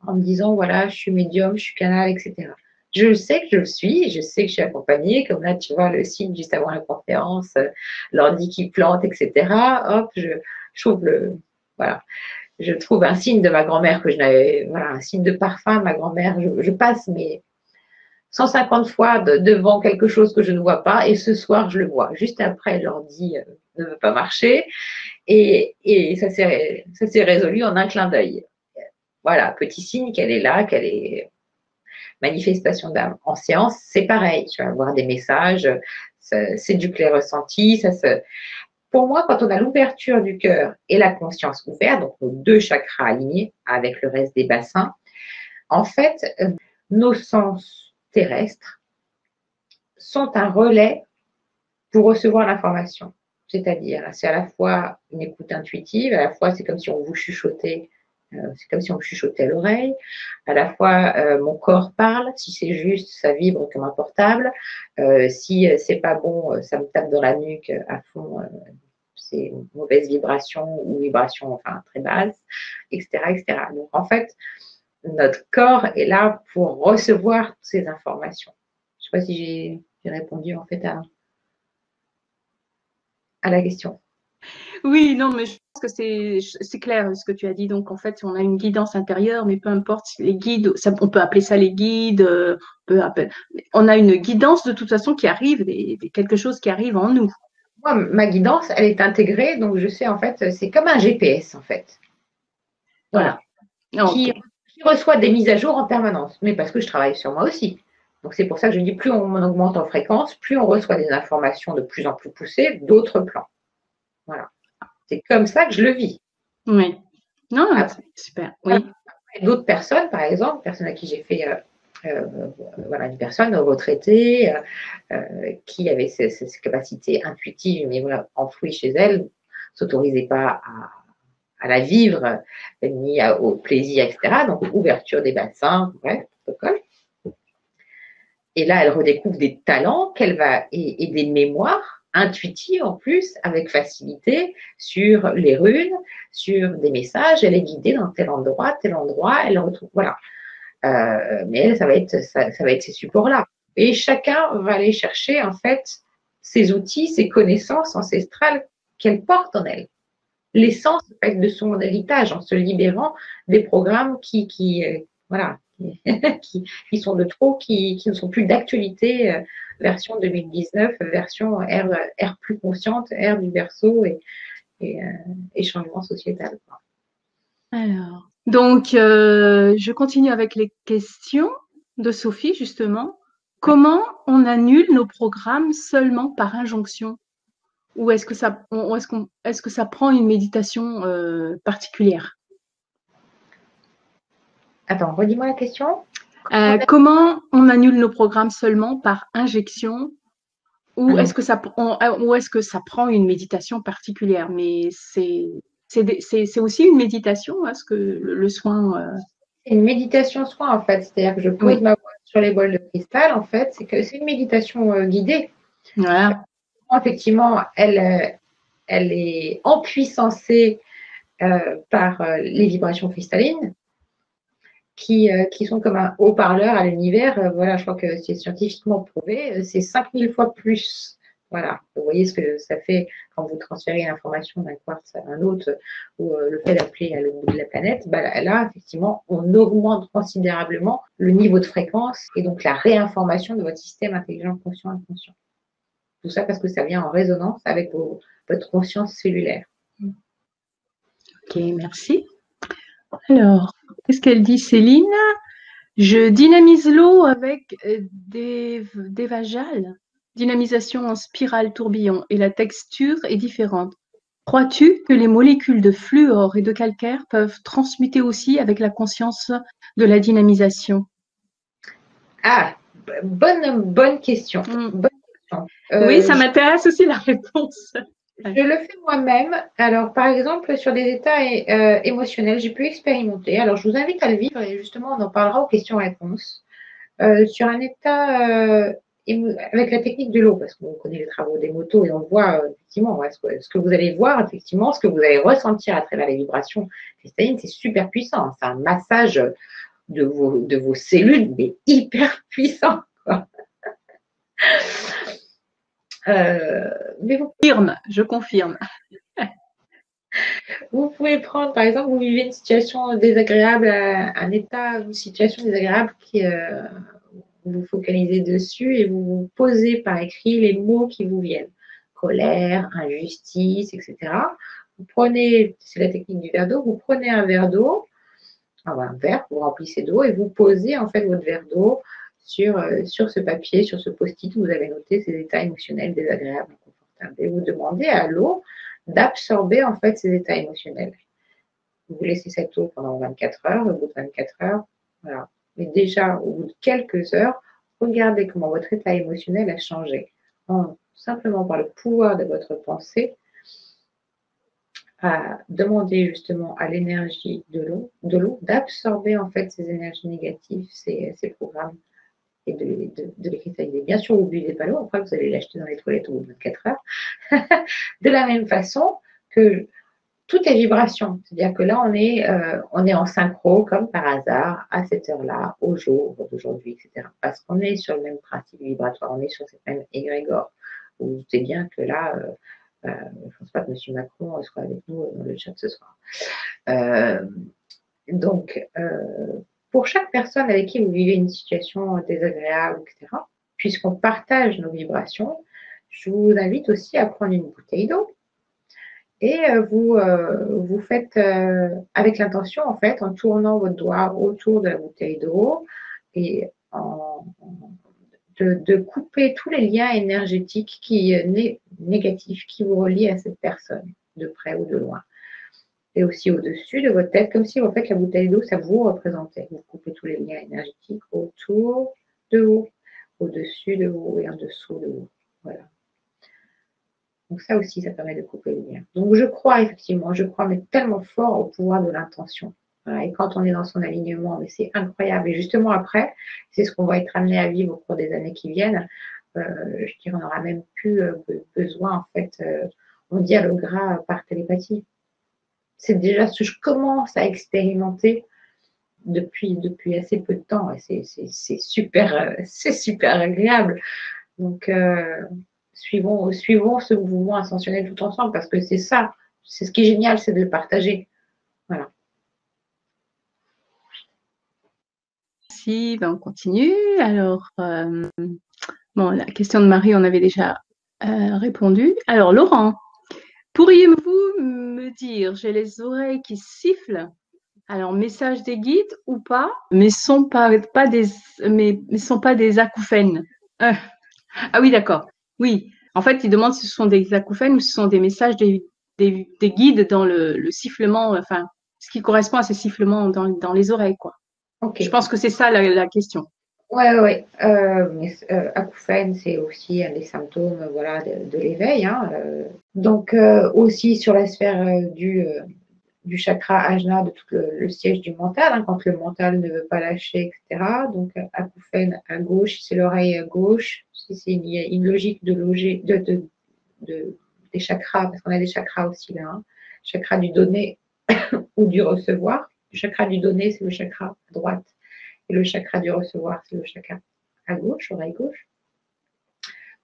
en me disant, voilà, je suis médium, je suis canal, etc. Je sais que je le suis, je sais que je suis accompagnée, comme là, tu vois, le signe juste avant la conférence, l'ordi qui plante, etc. Hop, je trouve voilà, je trouve un signe de ma grand-mère que je n'avais, voilà, un signe de parfum de ma grand-mère. Je passe mes 150 fois devant quelque chose que je ne vois pas, et ce soir, je le vois. Juste après, l'ordi ne veut pas marcher, et ça s'est résolu en un clin d'œil. Voilà, petit signe qu'elle est là, qu'elle est manifestation d'âme. En séance, c'est pareil. Tu vas avoir des messages, c'est du clair ressenti. Pour moi, quand on a l'ouverture du cœur et la conscience ouverte, donc nos 2 chakras alignés avec le reste des bassins, en fait, nos sens terrestres sont un relais pour recevoir l'information. C'est-à-dire, c'est à la fois une écoute intuitive, à la fois c'est comme si on vous chuchotait, c'est comme si on me chuchotait à l'oreille, à la fois mon corps parle, si c'est juste, ça vibre comme un portable, si c'est pas bon, ça me tape dans la nuque à fond, c'est une mauvaise vibration ou vibration enfin très basse, etc., etc. Donc en fait, notre corps est là pour recevoir toutes ces informations. Je ne sais pas si j'ai répondu en fait à la question. Oui, non, mais je pense que c'est clair ce que tu as dit. Donc, en fait, on a une guidance intérieure, mais peu importe les guides, on peut appeler ça les guides, on a une guidance de toute façon qui arrive, quelque chose qui arrive en nous. Moi, ma guidance, elle est intégrée, donc je sais en fait, c'est comme un GPS en fait. Voilà. Qui, Okay. qui reçoit des mises à jour en permanence, mais parce que je travaille sur moi aussi. Donc c'est pour ça que je dis, plus on augmente en fréquence, plus on reçoit des informations de plus en plus poussées d'autres plans. Voilà. C'est comme ça que je le vis. Oui. Non, Après, super. Oui. d'autres personnes, par exemple, personnes à qui j'ai fait voilà, une personne retraitée qui avait ces capacités intuitives, mais voilà, enfouies chez elle, s'autorisait pas la vivre, ni au plaisir, etc. Donc, ouverture des bassins, bref, protocole. Et là, elle redécouvre des talents et des mémoires intuitives en plus, avec facilité, sur les runes, sur des messages. Elle est guidée dans tel endroit, elle retrouve, voilà. Mais elle, ça va être ces supports-là. Et chacun va aller chercher, en fait, ses outils, ses connaissances ancestrales qu'elle porte en elle. L'essence, en fait, de son héritage, en se libérant des programmes voilà, qui sont de trop, qui ne sont plus d'actualité, version 2019, version ère plus consciente, ère du berceau et changement sociétal. Alors, donc, je continue avec les questions de Sophie, justement. Oui. Comment on annule nos programmes seulement par injonction? Ou est-ce que est-ce que ça prend une méditation particulière? Attends, redis-moi la question. Comment on annule nos programmes seulement par injection? Ou Ah, est-ce que ça prend une méditation particulière? Mais c'est aussi une méditation, hein, ce que le soin. c'est une méditation soin, en fait. C'est-à-dire que je pose Oui, ma voix sur les bols de cristal, en fait. C'est une méditation guidée. voilà. Effectivement, elle est empuissancée par les vibrations cristallines qui sont comme un haut-parleur à l'univers. Voilà, je crois que c'est scientifiquement prouvé. C'est 5000 fois plus. Voilà, vous voyez ce que ça fait quand vous transférez l'information d'un quartz à un autre ou le fait d'appeler à l'autre bout de la planète. Bah, là, effectivement, on augmente considérablement le niveau de fréquence et donc la réinformation de votre système intelligent, conscient, inconscient. Tout ça parce que ça vient en résonance avec votre conscience cellulaire. Ok, merci. Alors, qu'est-ce qu'elle dit, Céline? Je dynamise l'eau avec des vagiales. Dynamisation en spirale tourbillon et la texture est différente. Crois-tu que les molécules de fluor et de calcaire peuvent transmuter aussi avec la conscience de la dynamisation? Ah, bonne question. Bonne question. Oui, ça m'intéresse aussi la réponse. Je le fais moi-même. Alors, par exemple, sur des états émotionnels, j'ai pu expérimenter. Alors, je vous invite à le vivre et justement, on en parlera aux questions-réponses. Sur un état avec la technique de l'eau, parce qu'on connaît les travaux des motos et on voit effectivement ce que vous allez voir, effectivement, ce que vous allez ressentir à travers les vibrations cristallines, c'est super puissant. C'est un massage de vos cellules, mais hyper puissant. Quoi. Mais Je confirme. vous pouvez prendre, par exemple, vous vivez une situation désagréable, un état, une situation désagréable vous vous focalisez dessus et vous vous posez par écrit les mots qui vous viennent. Colère, injustice, etc. Vous prenez, c'est la technique du verre d'eau, vous prenez un verre d'eau, un verre, vous remplissez d'eau et vous posez en fait votre verre d'eau sur ce papier, sur ce post-it où vous avez noté ces états émotionnels désagréables, inconfortables. Et vous demandez à l'eau d'absorber en fait ces états émotionnels. Vous laissez cette eau pendant 24 heures, au bout de 24 heures, voilà. Mais déjà, au bout de quelques heures, regardez comment votre état émotionnel a changé. Simplement par le pouvoir de votre pensée, à demander justement à l'énergie de l'eau d'absorber en fait ces énergies négatives, ces programmes et de les cristalliser. Bien sûr, vous ne buvez pas l'eau, après vous allez l'acheter dans les toilettes au bout de 24 heures. De la même façon que tout est vibration. C'est-à-dire que là, on est en synchro, comme par hasard, à cette heure-là, au jour d'aujourd'hui, etc. Parce qu'on est sur le même principe vibratoire, on est sur cette même égrégore. Vous vous doutez bien que là, je ne pense pas que M. Macron soit avec nous dans le chat ce soir. Euh, donc, pour chaque personne avec qui vous vivez une situation désagréable, etc., puisqu'on partage nos vibrations, je vous invite aussi à prendre une bouteille d'eau et vous faites avec l'intention, en fait, en tournant votre doigt autour de la bouteille d'eau et de couper tous les liens énergétiques négatifs qui vous relient à cette personne, de près ou de loin. Et aussi au-dessus de votre tête, comme si en fait la bouteille d'eau, ça vous représentait. Vous coupez tous les liens énergétiques autour de vous, au-dessus de vous et en dessous de vous. Voilà. Donc ça aussi, ça permet de couper le lien. Donc je crois effectivement, je crois mais tellement fort au pouvoir de l'intention. Voilà, et quand on est dans son alignement, mais c'est incroyable. Et justement après, c'est ce qu'on va être amené à vivre au cours des années qui viennent. Je dirais, on n'aura même plus besoin, en fait, on dialoguera par télépathie. C'est déjà ce que je commence à expérimenter depuis assez peu de temps. Et c'est super agréable. Donc, suivons ce mouvement ascensionnel tout ensemble parce que c'est ça. C'est ce qui est génial, c'est de le partager. Voilà. Merci, ben on continue. Alors, bon, la question de Marie, on avait déjà répondu. Alors, Laurent, pourriez-vous me dire, j'ai les oreilles qui sifflent, alors message des guides ou pas, mais sont pas des acouphènes. Ah oui, d'accord. Oui, en fait, il demande si ce sont des acouphènes ou si ce sont des messages des guides dans le sifflement, enfin, ce qui correspond à ces sifflements dans les oreilles, quoi. Ok. Je pense que c'est ça la question. Ouais. Acouphène, c'est aussi un des symptômes voilà, de l'éveil. Hein. Donc, aussi sur la sphère du chakra ajna, de tout le siège du mental, hein, quand le mental ne veut pas lâcher, etc. Donc, acouphène à gauche, c'est l'oreille gauche. C'est une logique de loger des chakras, parce qu'on a des chakras aussi là. Hein. Chakra du donner ou du recevoir. Le chakra du donner, c'est le chakra à droite. Et le chakra du recevoir, c'est le chakra à gauche, oreille gauche.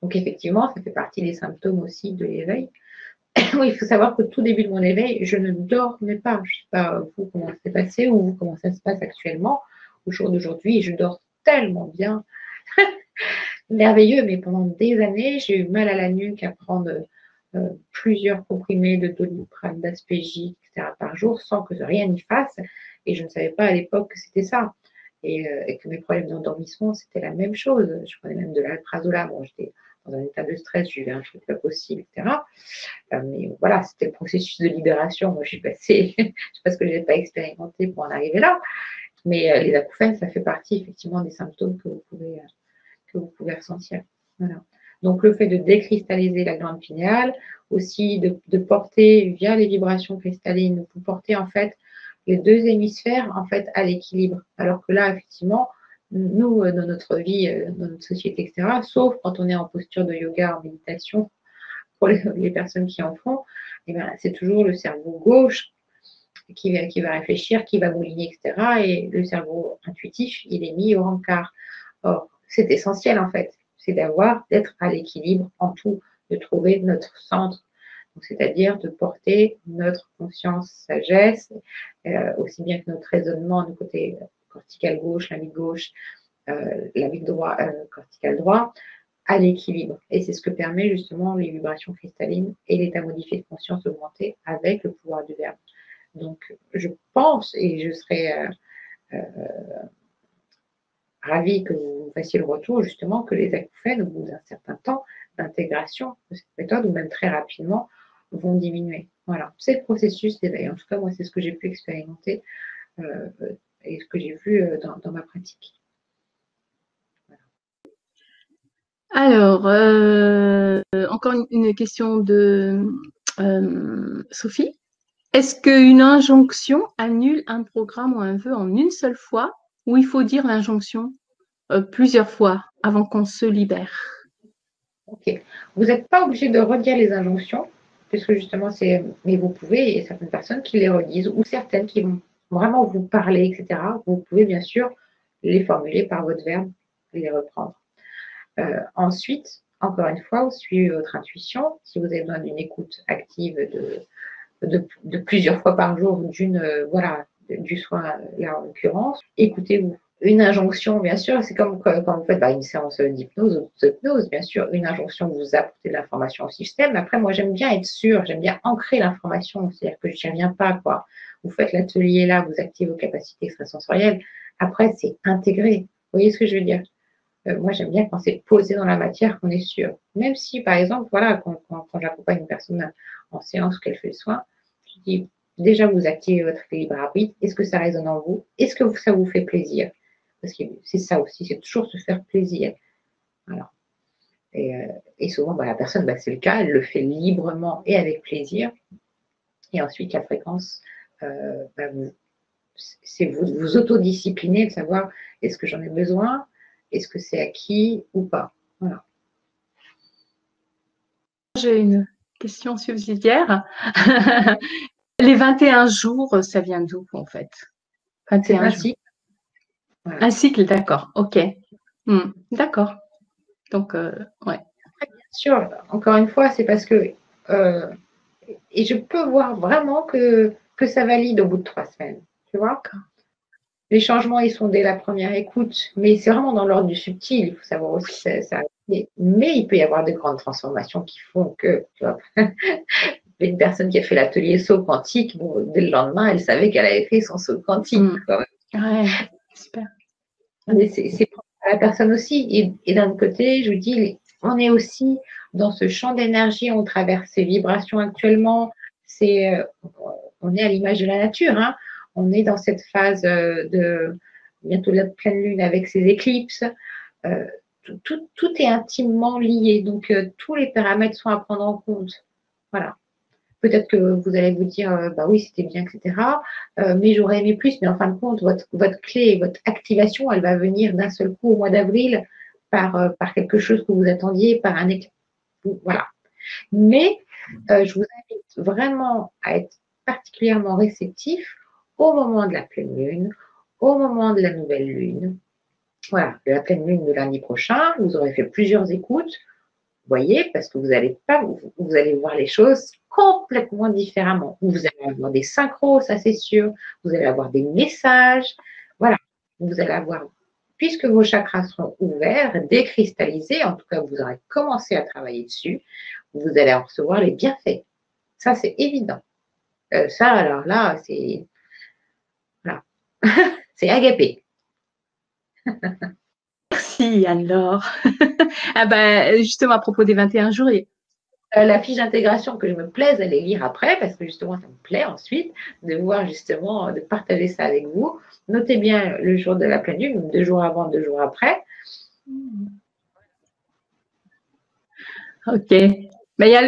Donc, effectivement, ça fait partie des symptômes aussi de l'éveil. Oui, il faut savoir qu'au tout début de mon éveil, je ne dormais pas. Je ne sais pas vous comment ça s'est passé ou vous comment ça se passe actuellement. Au jour d'aujourd'hui, je dors tellement bien, merveilleux, mais pendant des années, j'ai eu mal à la nuque à prendre plusieurs comprimés de doliprane, d'aspégie, etc. par jour sans que rien n'y fasse. Et je ne savais pas à l'époque que c'était ça. Et que mes problèmes d'endormissement, c'était la même chose. Je prenais même de l'alprazolam. Bon, j'étais dans un état de stress, je vivais un truc pas possible, etc. Mais voilà, c'était le processus de libération. Moi, je suis passée, je sais pas ce que je n'ai pas expérimenté pour en arriver là. Mais les acouphènes, ça fait partie effectivement des symptômes que vous pouvez ressentir. Voilà. Donc, le fait de décristalliser la glande pinéale, aussi de porter via les vibrations cristallines, vous portez en fait les deux hémisphères en fait à l'équilibre. Alors que là, effectivement, nous, dans notre vie, dans notre société, etc., sauf quand on est en posture de yoga, en méditation, pour les personnes qui en font, eh ben, c'est toujours le cerveau gauche qui va réfléchir, qui va mouliner, etc. Et le cerveau intuitif, il est mis au rencard. Or, c'est essentiel en fait, c'est d'être à l'équilibre en tout, de trouver notre centre, c'est-à-dire de porter notre conscience, sagesse, aussi bien que notre raisonnement du côté cortical gauche, l'amique gauche, l'amique droit, cortical droit, à l'équilibre. Et c'est ce que permet justement les vibrations cristallines et l'état modifié de conscience augmenté avec le pouvoir du verbe. Donc, je pense, et je serais ravie que vous fassiez le retour, justement, que les acouphènes, au bout d'un certain temps d'intégration de cette méthode, ou même très rapidement, vont diminuer. Voilà, c'est le processus d'éveil. En tout cas, moi, c'est ce que j'ai pu expérimenter et ce que j'ai vu dans ma pratique. Alors, encore une question de Sophie. Est-ce qu'une injonction annule un programme ou un vœu en une seule fois ou il faut dire l'injonction plusieurs fois avant qu'on se libère? Ok. Vous n'êtes pas obligé de redire les injonctions, puisque justement, mais vous pouvez, il y a certaines personnes qui les redisent, ou certaines qui vont vraiment vous parler, etc. Vous pouvez bien sûr les formuler par votre verbe et les reprendre. Ensuite, encore une fois, vous suivez votre intuition. Si vous avez besoin d'une écoute active de plusieurs fois par jour, voilà, du soin, là en l'occurrence, écoutez-vous. Une injonction, bien sûr, c'est comme quand vous faites une séance d'hypnose ou d'hypnose, bien sûr, une injonction, vous apportez de l'information au système. Après, moi, j'aime bien être sûre, j'aime bien ancrer l'information, c'est-à-dire que je n'y reviens pas, quoi. Vous faites l'atelier là, vous activez vos capacités extrasensorielles. Après, c'est intégré. Vous voyez ce que je veux dire? Moi, j'aime bien quand c'est posé dans la matière qu'on est sûr. Même si, par exemple, voilà, quand j'accompagne une personne en séance qu'elle fait le soin, je dis déjà, vous activez votre libre arbitre. Est-ce que ça résonne en vous? Est-ce que ça vous fait plaisir? Parce que c'est ça aussi, c'est toujours se faire plaisir. Voilà. Et souvent, la personne, c'est le cas, elle le fait librement et avec plaisir. Et ensuite, la fréquence, c'est vous autodiscipliner, de savoir est-ce que j'en ai besoin, est-ce que c'est acquis ou pas. Voilà. J'ai une question subsidiaire. Les 21 jours, ça vient d'où en fait? 21 jours. Voilà. Un cycle, d'accord, ok. D'accord. Donc, ouais. Bien sûr, encore une fois, c'est parce que et je peux voir vraiment que ça valide au bout de 3 semaines. Tu vois? Les changements, ils sont dès la première écoute, mais c'est vraiment dans l'ordre du subtil. Il faut savoir aussi ça. Mais il peut y avoir de grandes transformations qui font que, tu vois, une personne qui a fait l'atelier saut quantique, dès le lendemain, elle savait qu'elle avait fait son saut quantique. Ouais, super. C'est pour la personne aussi. Et d'un côté, je vous dis, on est aussi dans ce champ d'énergie, on traverse ces vibrations actuellement. On est à l'image de la nature. Hein. On est dans cette phase de bientôt la pleine lune avec ses éclipses. Tout est intimement lié. Donc, tous les paramètres sont à prendre en compte. Voilà. Peut-être que vous allez vous dire, oui, c'était bien, etc. Mais j'aurais aimé plus. Mais en fin de compte, votre clé, votre activation, elle va venir d'un seul coup au mois d'avril par quelque chose que vous attendiez, par un éclat. Voilà. Mais je vous invite vraiment à être particulièrement réceptif au moment de la pleine lune, au moment de la nouvelle lune. Voilà, de la pleine lune de lundi prochain, vous aurez fait plusieurs écoutes. Voyez, parce que vous allez voir les choses complètement différemment. Vous allez avoir des synchros, ça c'est sûr. Vous allez avoir des messages. Voilà. Vous allez avoir, puisque vos chakras seront ouverts, décristallisés, en tout cas, vous aurez commencé à travailler dessus, vous allez en recevoir les bienfaits. Ça, c'est évident. Ça, alors là, c'est. Voilà. C'est agapé. Merci Anne-Laure. Justement, à propos des 21 jours, La fiche d'intégration que je me plaise à les lire après, parce que justement, ça me plaît ensuite de voir justement, de partager ça avec vous. Notez bien le jour de la pleine lune, 2 jours avant, 2 jours après. Ok. Mais il y a